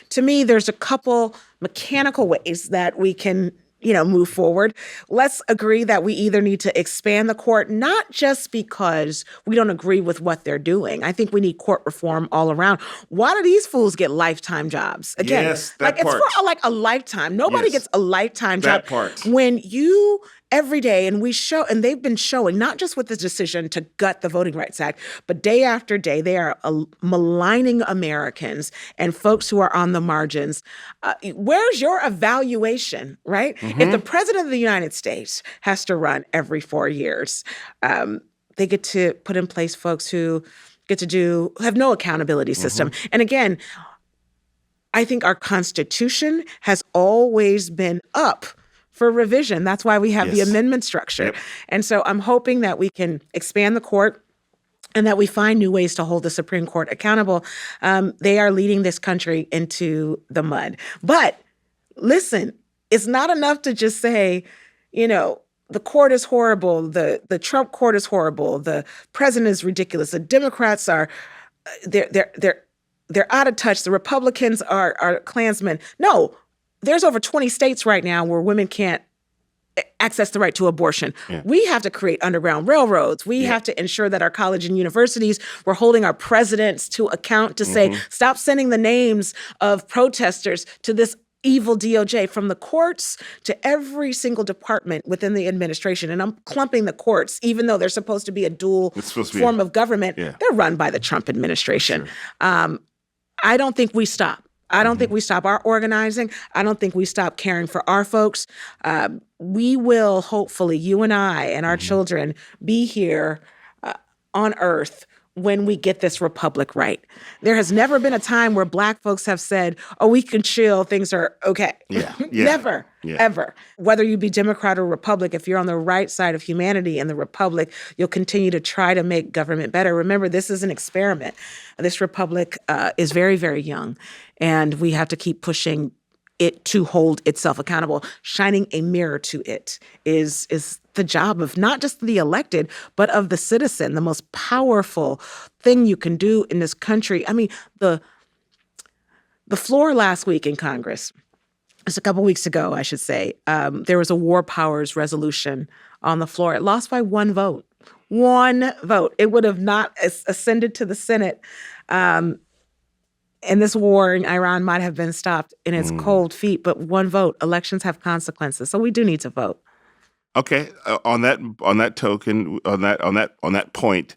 To me, there's a couple mechanical ways that we can move forward. Let's agree that we either need to expand the court, not just because we don't agree with what they're doing. I think we need court reform all around. Why do these fools get lifetime jobs? Again, yes, that part. It's for a lifetime. Nobody gets a lifetime job. That part. When you every day, and they've been showing, not just with the decision to gut the Voting Rights Act, but day after day, they are maligning Americans and folks who are on the margins. Where's your evolution, right? Mm-hmm. If the president of the United States has to run every 4 years, they get to put in place folks who have no accountability system. And again, I think our Constitution has always been up for revision. That's why we have the Yes. amendment structure. Yep. And so I'm hoping that we can expand the court and that we find new ways to hold the Supreme Court accountable. They are leading this country into the mud. But listen, it's not enough to just say, the court is horrible, the Trump court is horrible, the president is ridiculous, the Democrats are they're out of touch, the Republicans are Klansmen. No, there's over 20 states right now where women can't access the right to abortion. Yeah. We have to create underground railroads. We have to ensure that our college and universities, we're holding our presidents to account to say, stop sending the names of protesters to this evil DOJ, from the courts to every single department within the administration. And I'm clumping the courts, even though they're supposed to be a dual form of government. Yeah. They're run by the Trump administration. Sure. I don't think we stop. I don't think we stop our organizing. I don't think we stop caring for our folks. We will hopefully, you and I and our children, be here on Earth when we get this republic right. There has never been a time where Black folks have said, oh, we can chill, things are okay. Yeah. Never, ever. Whether you be Democrat or Republic, if you're on the right side of humanity and the republic, you'll continue to try to make government better. Remember, this is an experiment. This republic is very, very young, and we have to keep pushing it to hold itself accountable. Shining a mirror to it is the job of not just the elected, but of the citizen. The most powerful thing you can do in this country. I mean, the floor last week in Congress, just a couple weeks ago, I should say, there was a war powers resolution on the floor. It lost by one vote. One vote. It would have not ascended to the Senate. And this war in Iran might have been stopped in its cold feet, but one vote. Elections have consequences, so we do need to vote. Okay, on that token, on that point,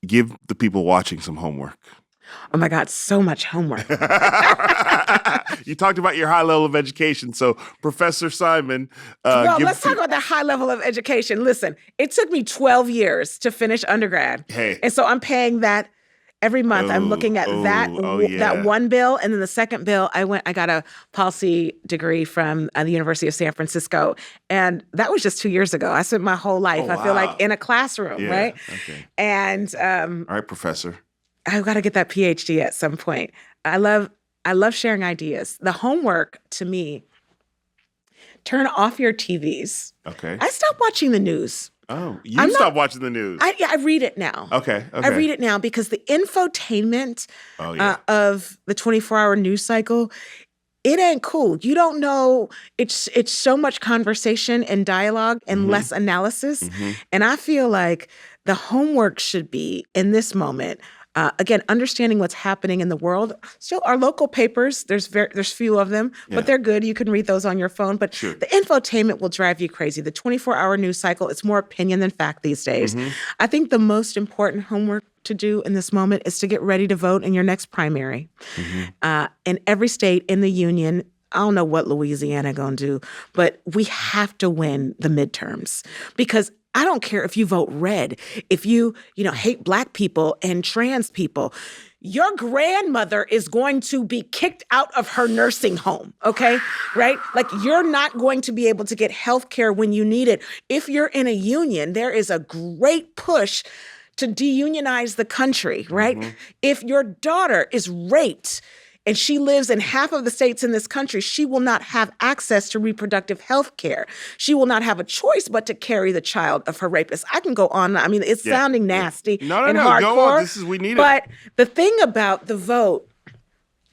give the people watching some homework. Oh my God, so much homework. You talked about your high level of education, so Professor Simon. Let's talk about that high level of education. Listen, it took me 12 years to finish undergrad, and so I'm paying that. Every month, I'm looking at that one bill, and then the second bill, I got a policy degree from the University of San Francisco, and that was just 2 years ago. I spent my whole life, I feel like, in a classroom, right? Okay. And all right, Professor, I've got to get that PhD at some point. I love sharing ideas. The homework to me: turn off your TVs. Okay. I stopped watching the news. Oh, you stopped watching the news. I read it now. Okay. I read it now because the infotainment of the 24-hour news cycle, it ain't cool. You don't know. It's so much conversation and dialogue and less analysis. And I feel like the homework should be, in this moment, again, understanding what's happening in the world. Still, our local papers, there's few of them, but they're good. You can read those on your phone. But the infotainment will drive you crazy. The 24-hour news cycle, it's more opinion than fact these days. I think the most important homework to do in this moment is to get ready to vote in your next primary. In every state in the union, I don't know what Louisiana gonna do, but we have to win the midterms, because I don't care if you vote red, if you hate Black people and trans people. Your grandmother is going to be kicked out of her nursing home, okay? Right? Like, you're not going to be able to get health care when you need it. If you're in a union, there is a great push to deunionize the country, right? If your daughter is raped and she lives in half of the states in this country, she will not have access to reproductive health care. She will not have a choice but to carry the child of her rapist. I can go on. I mean, it's sounding nasty and hardcore. Go on. We need it. But the thing about the vote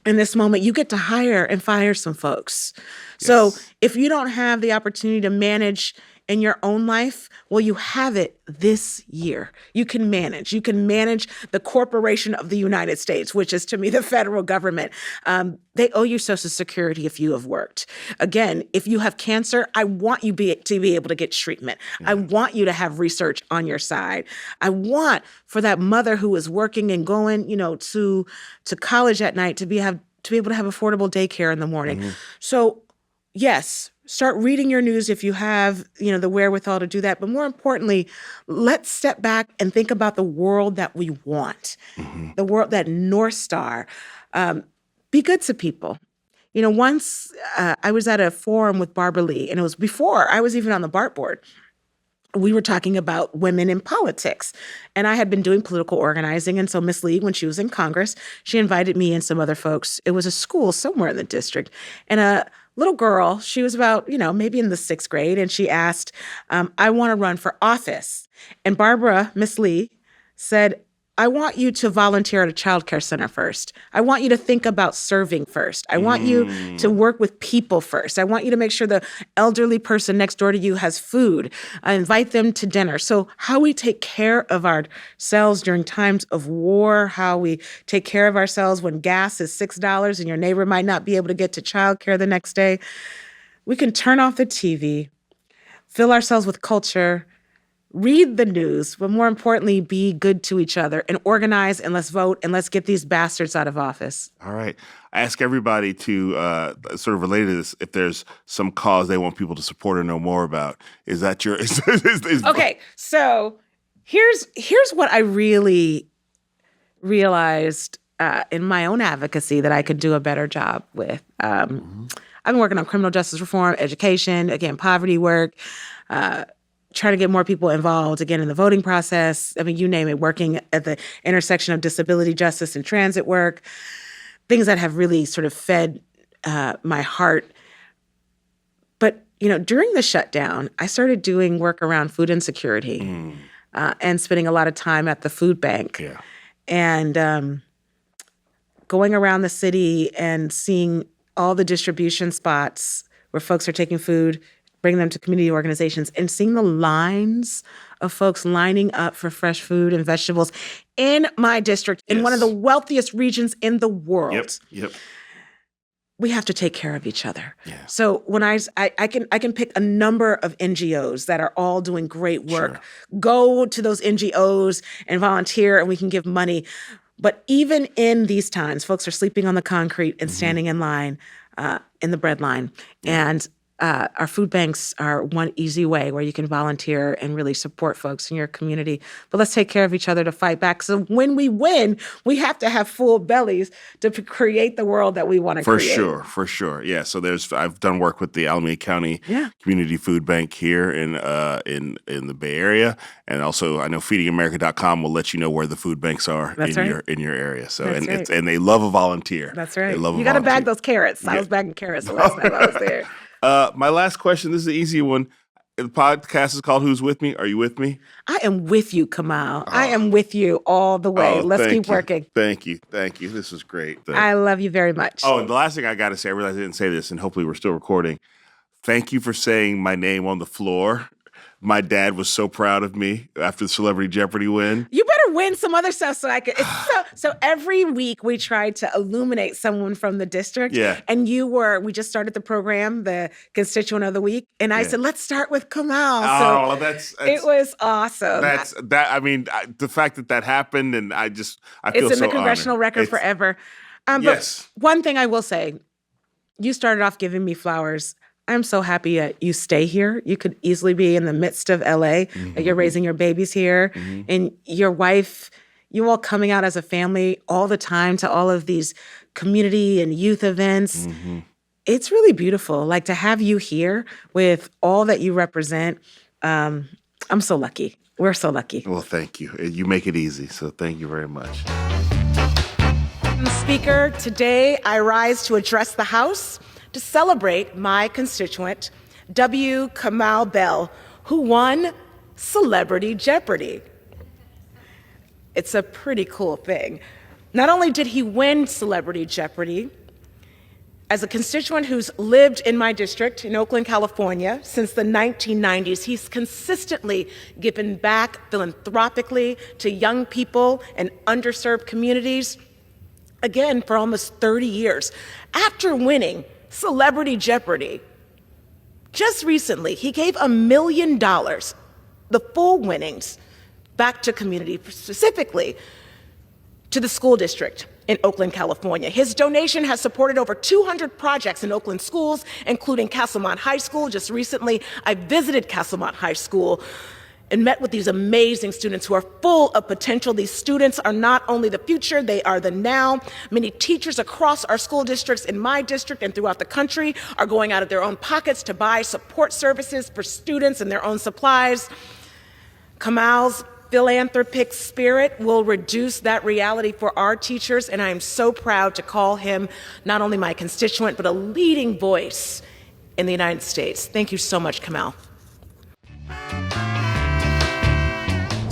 in this moment, you get to hire and fire some folks. So if you don't have the opportunity to manage in your own life, well, you have it this year. You can manage. You can manage the corporation of the United States, which is, to me, the federal government. They owe you Social Security if you have worked. Again, if you have cancer, I want you to be able to get treatment. I want you to have research on your side. I want for that mother who is working and going, to college at night to be able to have affordable daycare in the morning. So, yes, start reading your news if you have, the wherewithal to do that. But more importantly, let's step back and think about the world that we want, the world, that North Star. Be good to people. Once I was at a forum with Barbara Lee, and it was before I was even on the BART board. We were talking about women in politics. And I had been doing political organizing. And so Miss Lee, when she was in Congress, she invited me and some other folks. It was a school somewhere in the district. And a little girl, she was about, maybe in the 6th grade. And she asked, I want to run for office. And Barbara, Miss Lee, said, I want you to volunteer at a childcare center first. I want you to think about serving first. I want you to work with people first. I want you to make sure the elderly person next door to you has food. I invite them to dinner. So how we take care of ourselves during times of war, how we take care of ourselves when gas is $6 and your neighbor might not be able to get to childcare the next day. We can turn off the TV, fill ourselves with culture, read the news, but more importantly, be good to each other and organize, and let's vote, and let's get these bastards out of office. All right. I ask everybody to sort of relate to this, if there's some cause they want people to support or know more about. Is that your... Okay, so here's what I really realized in my own advocacy that I could do a better job with. I've been working on criminal justice reform, education, again, poverty work, trying to get more people involved, again, in the voting process. I mean, you name it, working at the intersection of disability justice and transit work, things that have really sort of fed my heart. But, during the shutdown, I started doing work around food insecurity and spending a lot of time at the food bank. Yeah. And going around the city and seeing all the distribution spots where folks are taking food, bring them to community organizations, and seeing the lines of folks lining up for fresh food and vegetables in my district, in one of the wealthiest regions in the world. Yep. We have to take care of each other. Yeah. So when I can pick a number of NGOs that are all doing great work. Sure. Go to those NGOs and volunteer, and we can give money. But even in these times, folks are sleeping on the concrete and standing in line, in the bread line. And our food banks are one easy way where you can volunteer and really support folks in your community. But let's take care of each other to fight back. So when we win, we have to have full bellies to create the world that we want to create. For sure. Yeah. So I've done work with the Alameda County Community Food Bank here in the Bay Area, and also I know FeedingAmerica.com will let you know where the food banks are in your area. So and they love a volunteer. That's right. They love you got to bag those carrots. Yeah. I was bagging carrots the last time I was there. My last question, this is an easy one. The podcast is called Who's With Me? Are you with me? I am with you, Kamau. I am with you all the way. Let's keep working. Thank you. This was great. I love you very much. Oh, and the last thing I got to say, I realized I didn't say this, and hopefully we're still recording. Thank you for saying my name on the floor. My dad was so proud of me after the Celebrity Jeopardy win. You better win some other stuff so I could. So every week we tried to illuminate someone from the district. Yeah. And we just started the program, the Constituent of the Week. And I said, let's start with Kamau. So it was awesome. The fact that happened, and I feel so honored. It's in the congressional record forever. But one thing I will say, you started off giving me flowers. I'm so happy that you stay here. You could easily be in the midst of LA, that you're raising your babies here, and your wife, you all coming out as a family all the time to all of these community and youth events. It's really beautiful. Like, to have you here with all that you represent. I'm so lucky. We're so lucky. Well, thank you. You make it easy. So thank you very much. Speaker, today I rise to address the House to celebrate my constituent, W. Kamau Bell, who won Celebrity Jeopardy. It's a pretty cool thing. Not only did he win Celebrity Jeopardy, as a constituent who's lived in my district in Oakland, California since the 1990s, he's consistently given back philanthropically to young people and underserved communities, again, for almost 30 years. After winning Celebrity Jeopardy, just recently, he gave $1 million, the full winnings, back to community, specifically to the school district in Oakland, California. His donation has supported over 200 projects in Oakland schools, including Castlemont High School. Just recently, I visited Castlemont High School, and met with these amazing students who are full of potential. These students are not only the future, they are the now. Many teachers across our school districts, in my district and throughout the country, are going out of their own pockets to buy support services for students and their own supplies. Kamau's philanthropic spirit will reduce that reality for our teachers, and I am so proud to call him not only my constituent, but a leading voice in the United States. Thank you so much, Kamau.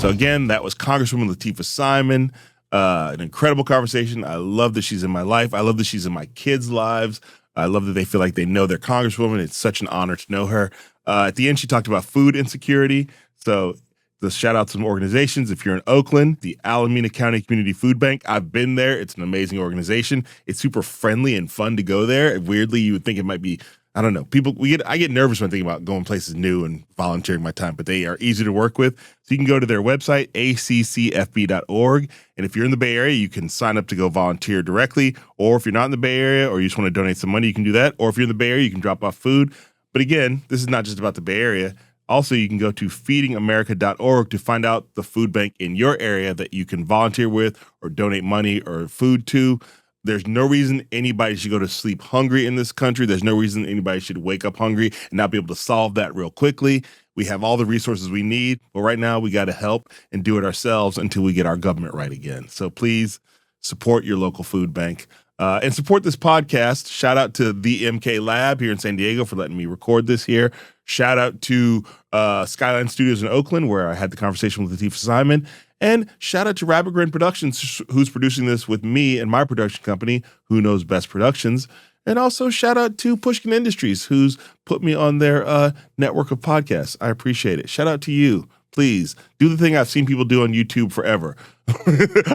So again, that was Congresswoman Lateefah Simon. An incredible conversation. I love that she's in my life. I love that she's in my kids' lives. I love that they feel like they know their Congresswoman. It's such an honor to know her. At the end, she talked about food insecurity. So the shout out to some organizations. If you're in Oakland, the Alameda County Community Food Bank, I've been there. It's an amazing organization. It's super friendly and fun to go there. Weirdly, you would think it might be, I don't know. I get nervous when thinking about going places new and volunteering my time, but they are easy to work with. So you can go to their website, accfb.org. And if you're in the Bay Area, you can sign up to go volunteer directly. Or if you're not in the Bay Area or you just want to donate some money, you can do that. Or if you're in the Bay Area, you can drop off food. But again, this is not just about the Bay Area. Also, you can go to feedingamerica.org to find out the food bank in your area that you can volunteer with or donate money or food to. There's no reason anybody should go to sleep hungry in this country. There's no reason anybody should wake up hungry and not be able to solve that real quickly. We have all the resources we need, but right now we got to help and do it ourselves until we get our government right again. So please support your local food bank and support this podcast. Shout out to the MK Lab here in San Diego for letting me record this here. Shout out to Skyline Studios in Oakland, where I had the conversation with Lateefah Simon. And shout out to Rabbit Grin Productions, who's producing this with me and my production company, Who Knows Best Productions. And also shout out to Pushkin Industries, who's put me on their network of podcasts. I appreciate it. Shout out to you. Please do the thing I've seen people do on YouTube forever.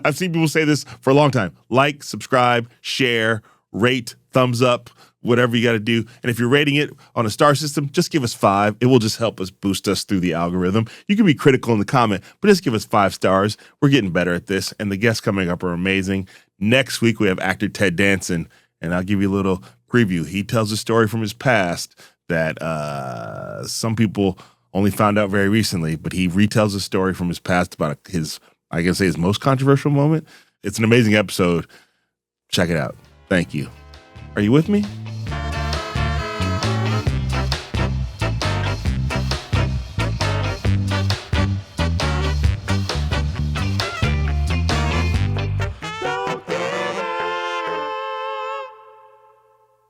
I've seen people say this for a long time. Like, subscribe, share, rate, thumbs up, whatever you got to do. And if you're rating it on a star system, just give us 5. It will just help us boost us through the algorithm. You can be critical in the comment, but just give us 5 stars. We're getting better at this, and the guests coming up are amazing. Next week, we have actor Ted Danson, and I'll give you a little preview. He tells a story from his past that some people only found out very recently, but he retells a story from his past about his most controversial moment. It's an amazing episode. Check it out. Thank you. Are you with me?